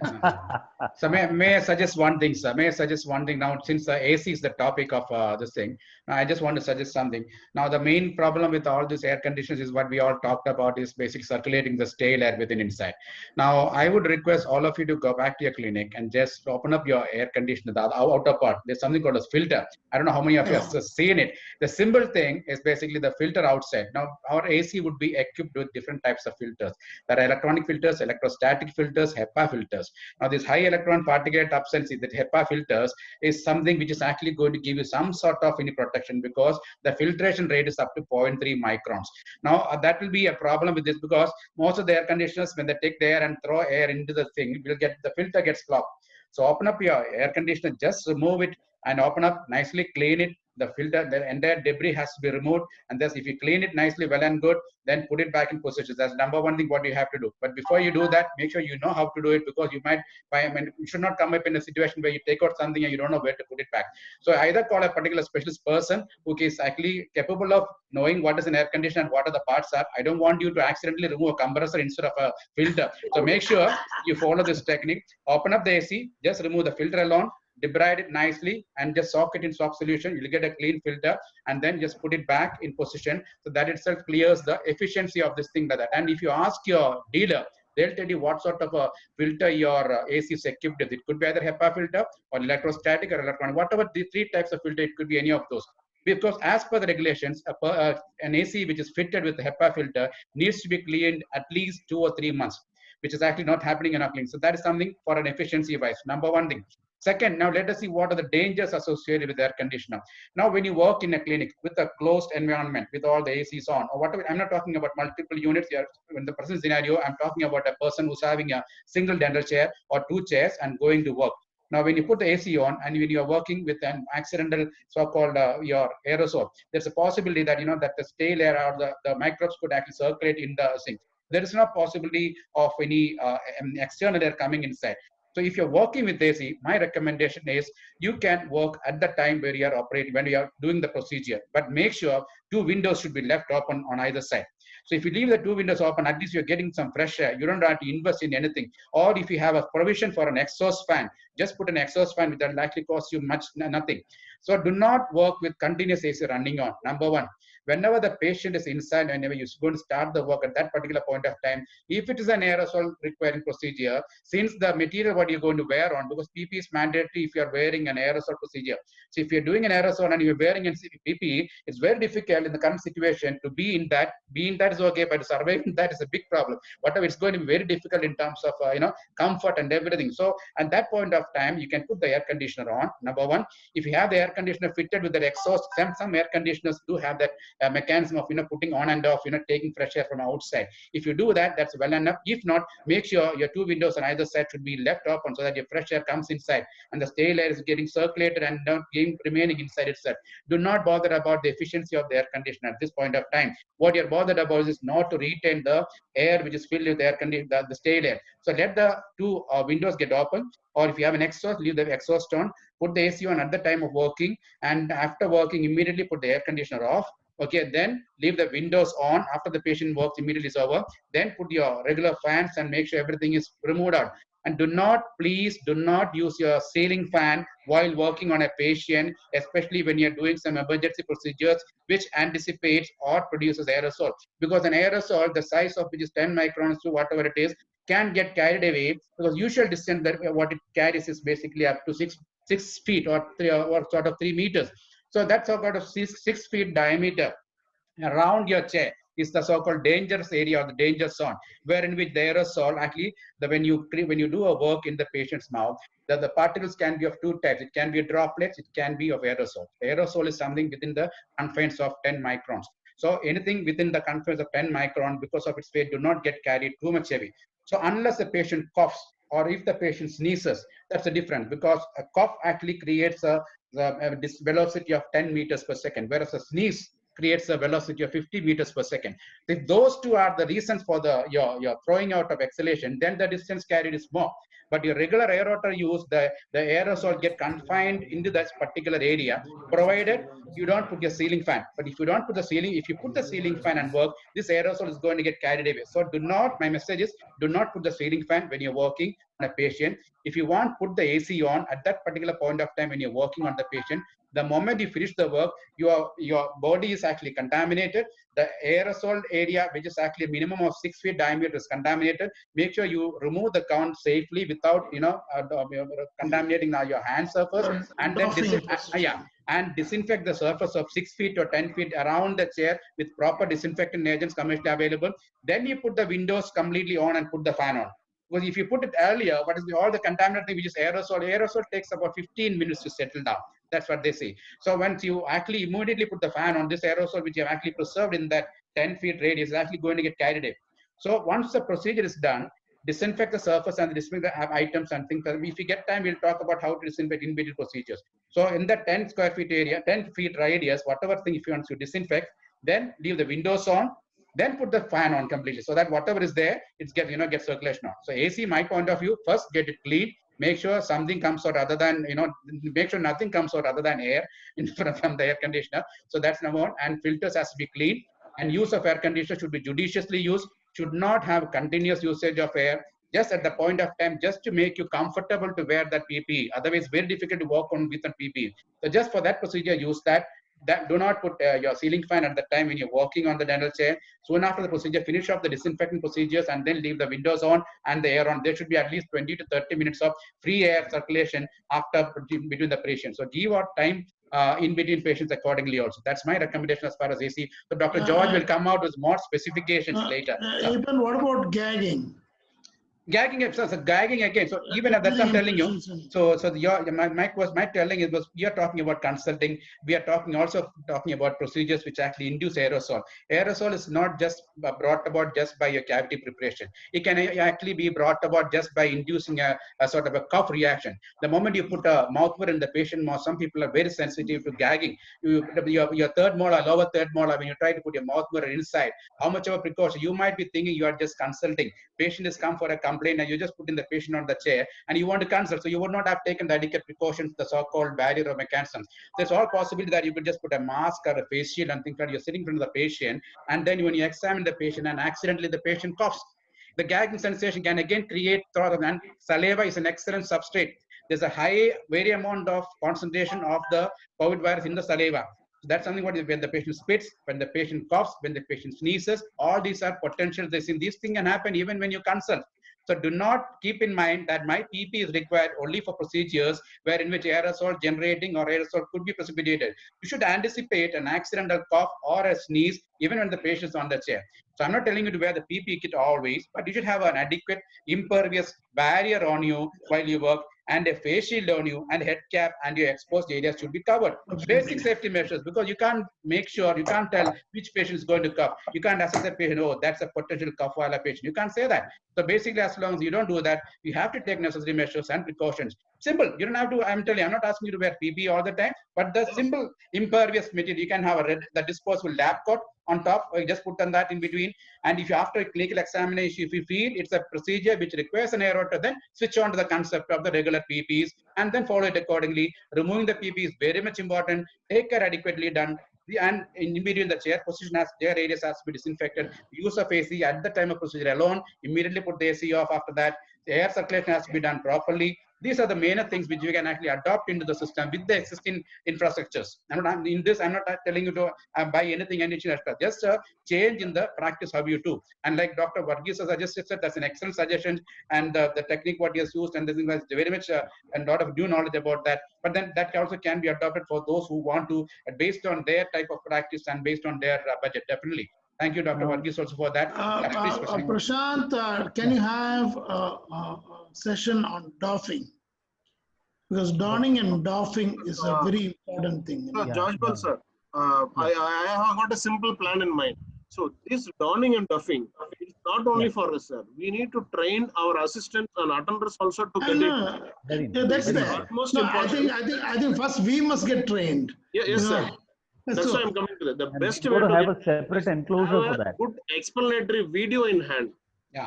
So may I suggest one thing, sir? May I suggest one thing now, since AC is the topic of this thing, I just want to suggest something. Now, the main problem with all these air conditioners is what we all talked about, is basically circulating the stale air within inside. Now, I would request all of you to go back to your clinic and just open up your air conditioner, the outer part. There's something called a filter. I don't know how many of you have seen it. The simple thing is basically the filter outside. Now, our AC would be equipped with different types of filters. There are electronic filters, electrostatic filters, HEPA filters. Now, this high electron particulate absorption, the HEPA filters, is something which is actually going to give you some sort of any protection, because the filtration rate is up to 0.3 microns. Now, that will be a problem with this, because most of the air conditioners, when they take the air and throw air into the thing, will get the filter gets clogged. So open up your air conditioner, just remove it and open up, nicely clean it. The filter, the entire debris has to be removed, and thus if you clean it nicely, well and good, then put it back in position. That's number one thing what you have to do. But before you do that, make sure you know how to do it, because you might, you should not come up in a situation where you take out something and you don't know where to put it back. So either call a particular specialist person who is actually capable of knowing what is an air conditioner and what are the parts are. I don't want you to accidentally remove a compressor instead of a filter. So make sure you follow this technique. Open up the AC, just remove the filter alone, debride it nicely, and just soak it in soft solution. You'll get a clean filter, and then just put it back in position. So that itself clears the efficiency of this thing like that. And if you ask your dealer, they'll tell you what sort of a filter your AC is equipped with. It could be either HEPA filter or electrostatic or electronic, whatever the three types of filter, it could be any of those. Because as per the regulations, an AC which is fitted with the HEPA filter needs to be cleaned at least 2 or 3 months, which is actually not happening in our clinic. So that is something for an efficiency wise. Number one thing. Second, now let us see what are the dangers associated with air conditioner. Now, when you work in a clinic with a closed environment, with all the ACs on, or whatever, I'm not talking about multiple units here. In the present scenario, I'm talking about a person who's having a single dental chair or 2 chairs and going to work. Now, when you put the AC on and when you're working with an accidental so-called your aerosol, there's a possibility that, that the stale air or the microbes could actually circulate in the sink. There is no possibility of any external air coming inside. So if you're working with AC, my recommendation is you can work at the time where you are operating, when you are doing the procedure, but make sure 2 windows should be left open on either side. So if you leave the 2 windows open, at least you're getting some fresh air. You don't have to invest in anything. Or if you have a provision for an exhaust fan, just put an exhaust fan, which will likely cost you nothing. So do not work with continuous AC running on. Number one, whenever the patient is inside, whenever you're going to start the work at that particular point of time, if it is an aerosol requiring procedure, since the material what you're going to wear on, because PPE is mandatory if you're wearing an aerosol procedure. So if you're doing an aerosol and you're wearing a PPE, it's very difficult in the current situation to be in that. Being that is okay, but surviving that is a big problem. Whatever, it's going to be very difficult in terms of comfort and everything. So at that point of time, you can put the air conditioner on. Number one, if you have the air conditioner fitted with the exhaust, some air conditioners do have that mechanism of putting on and off, taking fresh air from outside. If you do that, that's well enough. If not, make sure your 2 windows on either side should be left open so that your fresh air comes inside and the stale air is getting circulated and not remaining inside itself. Do not bother about the efficiency of the air conditioner at this point of time. What you're bothered about is not to retain the air which is filled with air conditioner, the stale air. So let the 2 windows get open, or if you have an exhaust, leave the exhaust on, put the AC on at the time of working, and after working, immediately put the air conditioner off. Okay, then leave the windows on after the patient works immediately is over. Then put your regular fans and make sure everything is removed out. And please do not use your ceiling fan while working on a patient, especially when you're doing some emergency procedures which anticipates or produces aerosol. Because an aerosol, the size of which is 10 microns to whatever it is, can get carried away, because usual distance that what it carries is basically up to 6 feet or sort of 3 meters. So that's about 6 feet diameter around your chair. is the so-called dangerous area or the danger zone, where in which the aerosol actually, when you do a work in the patient's mouth, the particles can be of two types. It can be droplets, it can be of aerosol. Aerosol is something within the confines of 10 microns. So anything within the confines of 10 micron, because of its weight, do not get carried too much heavy. So unless the patient coughs or if the patient sneezes, that's a difference, because a cough actually creates a velocity of 10 meters per second, whereas a sneeze creates a velocity of 50 meters per second. If those two are the reasons for your throwing out of exhalation, then the distance carried is more. But your regular aerator use, the aerosol get confined into that particular area, provided you don't put your ceiling fan. But if you don't put the ceiling, if you put the ceiling fan and work, this aerosol is going to get carried away. So do not, my message is, do not put the ceiling fan when you're working on a patient. If you want, put the AC on at that particular point of time when you're working on the patient. The moment you finish the work, your body is actually contaminated. The aerosol area, which is actually a minimum of 6 feet diameter, is contaminated. Make sure you remove the count safely without contaminating your hand surface, and then disinfect the surface of 6 feet or 10 feet around the chair with proper disinfectant agents commercially available. Then you put the windows completely on and put the fan on. Because if you put it earlier, what is all the contaminating, which is aerosol takes about 15 minutes to settle down. That's what they say. So once you actually immediately put the fan on, this aerosol, which you have actually preserved in that 10 feet radius, is actually going to get carried away. So once the procedure is done, disinfect the surface and disinfect the items and things. If we get time, we'll talk about how to disinfect in between procedures. So in that 10 square feet area, 10 feet radius, whatever thing, if you want to disinfect, then leave the windows on, then put the fan on completely, so that whatever is there, it's get circulation on. So AC, my point of view, first get it clean. Make sure something comes out other than, make sure nothing comes out other than air from the air conditioner. So that's number one. And filters has to be clean. And use of air conditioner should be judiciously used. Should not have continuous usage of air. Just at the point of time, just to make you comfortable to wear that PPE. Otherwise, very difficult to work on with a PPE. So just for that procedure, use that. Do not put your ceiling fan at the time when you're working on the dental chair. Soon after the procedure, finish off the disinfecting procedures and then leave the windows on and the air on. There should be at least 20 to 30 minutes of free air circulation after between the patients. So give out time in between patients accordingly also. That's my recommendation as far as AC. So Dr. George will come out with more specifications later. Even what about gagging? Gagging, gagging again. So even at that, I'm telling you. So my telling is, was we are talking about consulting. We are also talking about procedures which actually induce aerosol. Aerosol is not just brought about just by your cavity preparation. It can actually be brought about just by inducing a sort of a cough reaction. The moment you put a mouthful in the patient mouth, some people are very sensitive to gagging. Your third molar, lower third molar, when you try to put your mouth mirror inside, how much of a precaution? You might be thinking you are just consulting. Patient has come for a complaint and you just put in the patient on the chair and you want to consult. So you would not have taken the adequate precautions, the so-called barrier or mechanisms. There's all possibility that you could just put a mask or a face shield and things like that. You're sitting in front of the patient, and then when you examine the patient and accidentally the patient coughs, the gagging sensation can again create throat, and saliva is an excellent substrate. There's a very amount of concentration of the COVID virus in the saliva. So that's something when the patient spits, when the patient coughs, when the patient sneezes, all these are potential. These things can happen even when you consult. So do not keep in mind that my PP is required only for procedures where in which aerosol generating or aerosol could be precipitated. You should anticipate an accidental cough or a sneeze even when the patient is on the chair. So I'm not telling you to wear the PP kit always, but you should have an adequate impervious barrier on you while you work, and a face shield on you, and head cap and your exposed areas should be covered. Basic safety measures, because you can't tell which patient is going to cough. You can't assess that patient, oh, that's a potential cough while patient. You can't say that. So basically, as long as you don't do that, you have to take necessary measures and precautions. Simple. You don't have to, I'm telling you, I'm not asking you to wear PP all the time, but the simple impervious material, you can have the disposable lab coat on top, or you just put on that in between. And if you, after a clinical examination, if you feel it's a procedure which requires an aerator, then switch on to the concept of the regular PPs and then follow it accordingly. Removing the PP is very much important. Take care adequately done. And in between the chair position, as chair areas has to be disinfected. Use of AC at the time of procedure alone. Immediately put the AC off after that. The air circulation has to be done properly. These are the main things which you can actually adopt into the system with the existing infrastructures. I'm not telling you to buy anything extra. Just a change in the practice how you do. And like Dr. Varghese suggested, that's an excellent suggestion. And the technique what he has used, and this is very much a lot of new knowledge about that. But then that also can be adopted for those who want to, based on their type of practice and based on their budget, definitely. Thank you, Dr. Varghese, also for that. Please, Prashant. Prashant, can you have a session on doffing? Because donning and doffing is a very important thing. George Bell, sir, I have got a simple plan in mind. So this donning and doffing is not only for us, sir. We need to train our assistants and attenders also to get it. That's there. Most No, important. I think first we must get trained. Yes, sir. That's why I'm coming to that. The best way to to have a separate enclosure for that. Good explanatory video in hand.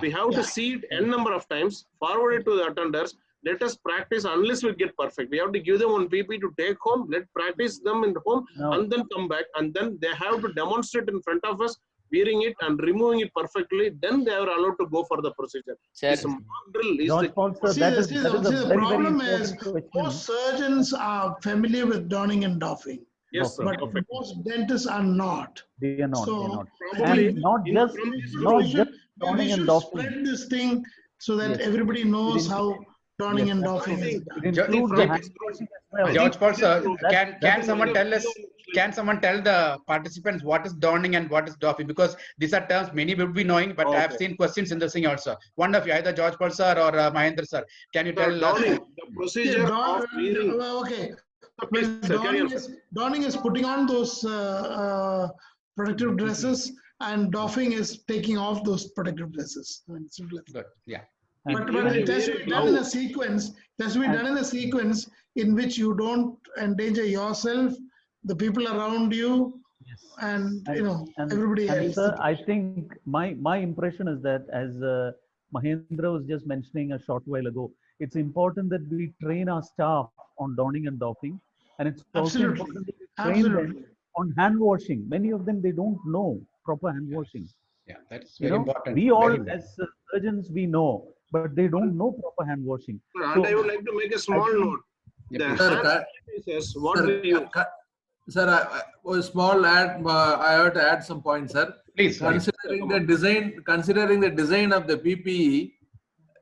We have to see it n number of times, forward it to the attenders. Let us practice unless we get perfect. We have to give them one PP to take home. Let practice them in home and then come back. And then they have to demonstrate in front of us, wearing it and removing it perfectly. Then they are allowed to go for the procedure. This mock drill is the problem is most surgeons are familiar with donning and doffing. Yes, sir. But most dentists are not. They are not. So And not just donning and doffing. Spread this thing so that everybody knows how donning and doffing is done. George Paul, sir, can someone tell us? Can someone tell the participants what is donning and what is doffing? Because these are terms many will be knowing, but I have seen questions in the thing also. One of you, either George Paul sir or Mahendra sir, can you tell us? The procedure of wearing. Okay. Donning is putting on those protective dresses, and doffing is taking off those protective dresses. Good. Yeah. But it has to be done in a sequence. It has to be done in a sequence in which you don't endanger yourself, the people around you, and everybody else. Sir, I think my impression is that, as Mahendra was just mentioning a short while ago, it's important that we train our staff on donning and doffing, and it's also important that we train them on hand washing. Many of them, they don't know proper hand washing. Yeah, that's very important. We all as surgeons, we know, but they don't know proper hand washing. And I would like to make a small note. Sir, a small add. I have to add some points, sir. Please. Considering the design of the PPE,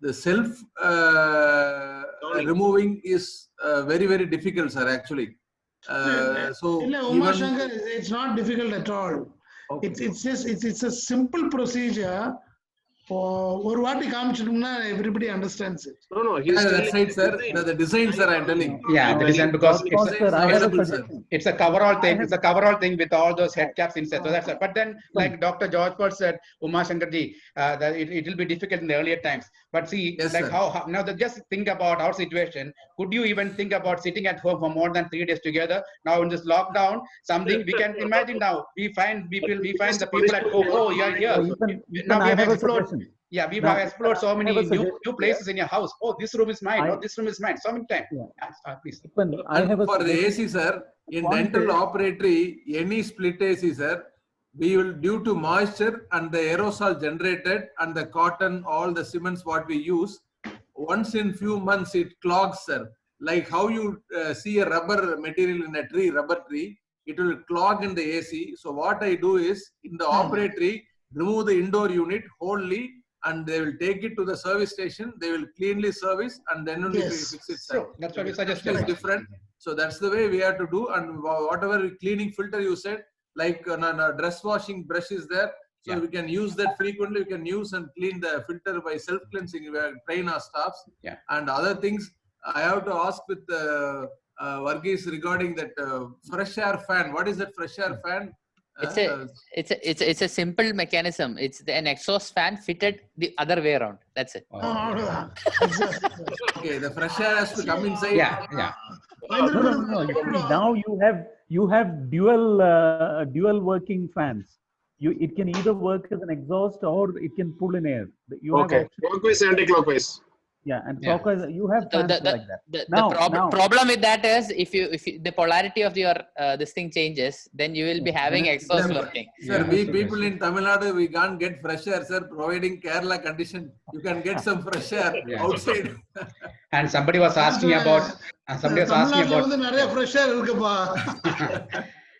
the self removing is very, very difficult, sir. Actually, so Shankar, it's not difficult at all. Okay. It's a simple procedure. For everybody understands it. No, that's right, sir. The design, sir, I'm telling. Yeah, the design, because it's a coverall thing. It's a coverall thing with all those head caps inside. So that's it. But then, like Dr. George Paul said, Uma Shankarji, that it will be difficult in the earlier times. But see, how now just think about our situation. Could you even think about sitting at home for more than 3 days together? Now in this lockdown, something we can imagine now. We find the people at home. Oh, you're here. Now we have explored. Yeah, we have explored so many new places in your house. Oh, this room is mine. Oh, this room is mine. So many times. Please. For the AC, sir, in dental operatory, any split AC, sir, we will, due to moisture and the aerosol generated and the cotton, all the cements what we use, once in few months it clogs, sir. Like how you see a rubber material in a tree, rubber tree, it will clog in the AC. So what I do is, in the operatory, remove the indoor unit wholly, and they will take it to the service station. They will cleanly service, and then only fix it. So that's what we suggested. It's different. So that's the way we have to do. And whatever cleaning filter you said, like dress washing brush is there. So we can use that frequently. We can use and clean the filter by self-cleansing. We train our staffs. Yeah. And other things, I have to ask with Varghese regarding that fresh air fan. What is that fresh air fan? It's a simple mechanism. It's an exhaust fan fitted the other way around. That's it. Okay, the fresh air has to come inside. Yeah. Now you have dual working fans. It can either work as an exhaust or it can pull in air. Clockwise, anti-clockwise. Yeah, and clockwise, you have fans like that. The problem with that is if the polarity of your this thing changes, then you will be having exhaust working. Sir, we people in Tamil Nadu, we can't get fresh air, sir. Providing Kerala condition, you can get some fresh air outside. And somebody was asking about.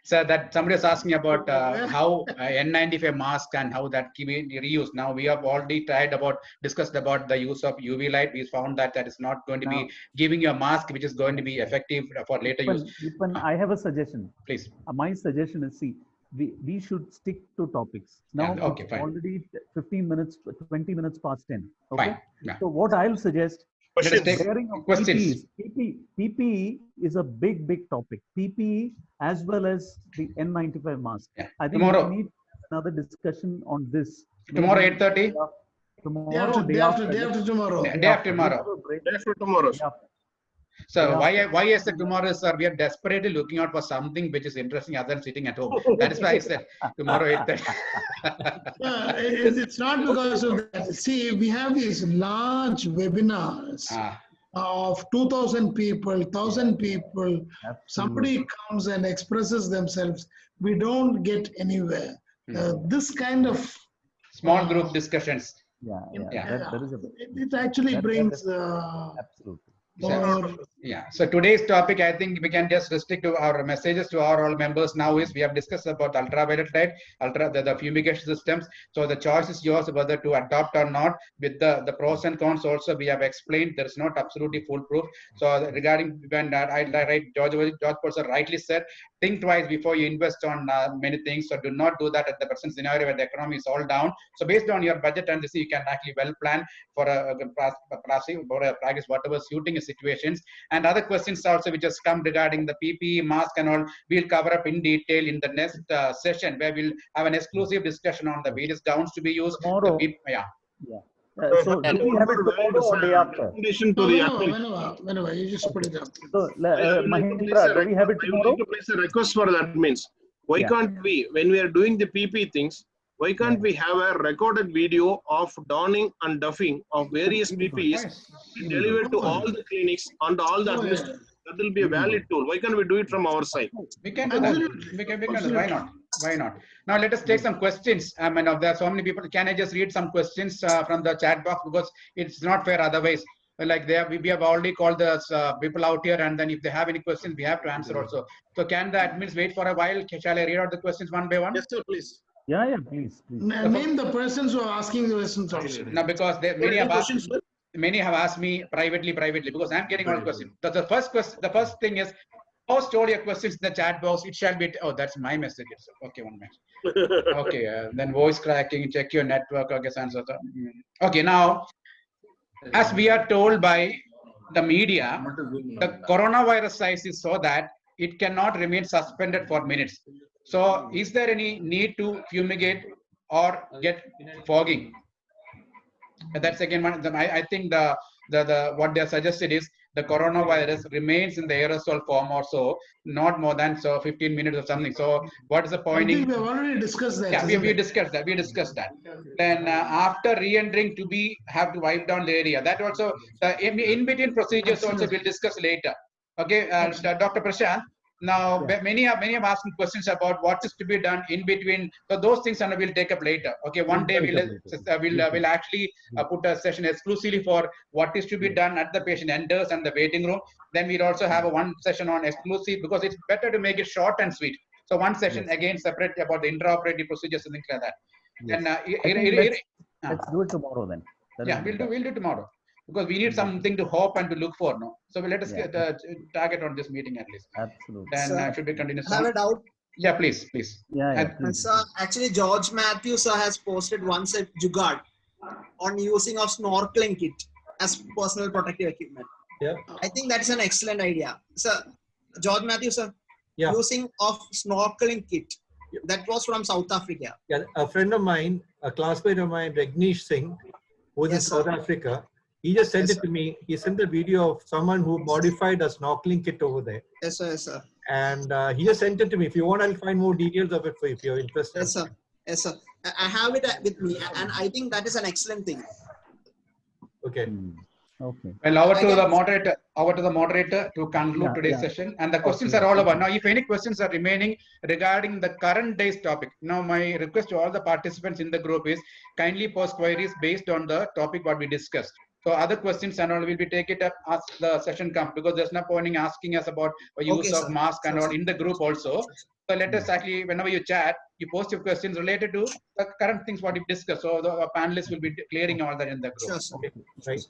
So that somebody was asking about how N95 mask and how that can be reused. Now we have already discussed about the use of UV light. We found that is not going to be giving you a mask which is going to be effective for later use. I have a suggestion. Please. My suggestion is, see, we should stick to topics. Now Yeah, okay, it's fine. already 15 minutes, 20 minutes past 10. Okay. Fine. Yeah. So what I'll suggest, Let us take bearing of questions. PPE is a big topic. PPE as well as the N95 mask. Yeah. I think Tomorrow. we need another discussion on this. Tomorrow, Maybe 8:30? Tomorrow, Day after tomorrow. Day after tomorrow. Day after tomorrow. So why I said tomorrow, sir? We are desperately looking out for something which is interesting other than sitting at home. That is why I said tomorrow 8:30. It's not because of that. See, we have these large webinars of 2,000 people, 1,000 people. Somebody comes and expresses themselves. We don't get anywhere. This kind of small group discussions. That is a it actually brings absolutely. Yeah. So today's topic, I think we can just restrict to our messages to our all members now is we have discussed about ultraviolet light, the fumigation systems. So the choice is yours whether to adopt or not. With the pros and cons also we have explained. There is not absolutely foolproof. So regarding when George Paul rightly said, think twice before you invest on many things. So do not do that at the present scenario where the economy is all down. So based on your budget and this, you can actually well plan for a practice whatever suiting situations. And other questions also which has come regarding the PPE, mask and all, we'll cover up in detail in the next session where we'll have an exclusive discussion on the various gowns to be used. Tomorrow. So do we have it tomorrow or day after? Whenever, you just put it up. So Mahindra, do we have it tomorrow? I would like to place a request for that means. Why can't we, when we are doing the PP things, why can't we have a recorded video of donning and doffing of various PPEs delivered to all the clinics and all the administrators? That will be a valid tool. Why can't we do it from our side? We can do that. We can do that. Why not? Why not? Now let us take some questions. I mean, there are so many people. Can I just read some questions from the chat box because it's not fair otherwise. Like we have already called the people out here, and then if they have any questions, we have to answer also. So can the admins wait for a while? Shall I read out the questions one by one? Yes, sir, please. Yeah, please. Name the persons who are asking the questions also. No, because many have asked me privately because I'm getting all questions. The first thing is post all your questions in the chat box. It shall be. Oh, that's my message. Okay, one minute. Okay, then voice cracking. Check your network. Okay, okay, now as we are told by the media, the coronavirus size is so that it cannot remain suspended for minutes. So is there any need to fumigate or get fogging? That's again one. I think the what they have suggested is the coronavirus remains in the aerosol form or so, not more than 15 minutes or something. So what is the point? I think we have already discussed that. Yeah, we discussed that. We discussed that. Then after re-entering have to wipe down the area. That also the in-between procedures also we'll discuss later. Okay, Dr. Prashant. Now, many have asking questions about what is to be done in between. So those things we'll take up later. Okay, one day we'll actually put a session exclusively for what is to be done at the patient enters and the waiting room. Then we'll also have one session on exclusive because it's better to make it short and sweet. So one session again separate about the intraoperative procedures and things like that. Yes. Let's do it tomorrow then. We'll do tomorrow. Because we need something to hope and to look for, no? So let us get target on this meeting at least. Absolutely. Then should we continue? I have a doubt. Yeah, please. Please. Sir, actually, George Matthews sir has posted once a jugaad on using of snorkeling kit as personal protective equipment. Yeah. I think that is an excellent idea. Sir, George Matthews sir, using of snorkeling kit. That was from South Africa. Yeah, a friend of mine, a classmate of mine, Ragnish Singh, who is in South Africa. He just sent it to me. He sent the video of someone who modified a snorkeling kit over there. Yes, sir. And he just sent it to me. If you want, I'll find more details of it for you if you're interested. Yes, sir. I have it with me, and I think that is an excellent thing. Okay. Okay. Well, over to the moderator to conclude today's session. And the questions are all over. Now, if any questions are remaining regarding the current day's topic, now my request to all the participants in the group is kindly post queries based on the topic what we discussed. So other questions and all will be taken up as the session comes because there's no point in asking us about the use of mask and all in the group also. So let us actually, whenever you chat, you post your questions related to the current things what we discussed. So the panelists will be clearing all that in the group. Okay. Right.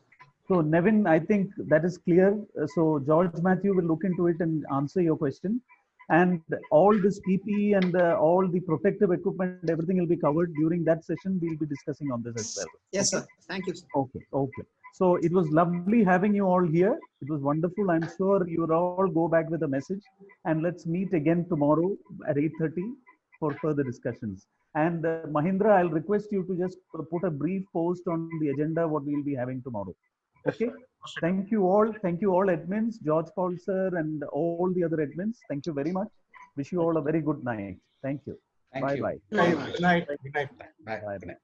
So Nevin, I think that is clear. So George Matthew will look into it and answer your question. And all this PPE and all the protective equipment, everything will be covered during that session. We'll be discussing on this as well. Yes, Okay? sir. Thank you, sir. Okay, okay. So it was lovely having you all here. It was wonderful. I'm sure you will all go back with a message, and let's meet again tomorrow at 8:30 for further discussions. And Mahindra, I'll request you to just put a brief post on the agenda, what we'll be having tomorrow. Okay. Thank you all. Thank you all admins, George Paul sir, and all the other admins. Thank you very much. Wish you all a very good night. Thank you. Thank Bye you. bye. Good night. Good night. Bye. Bye. Good night.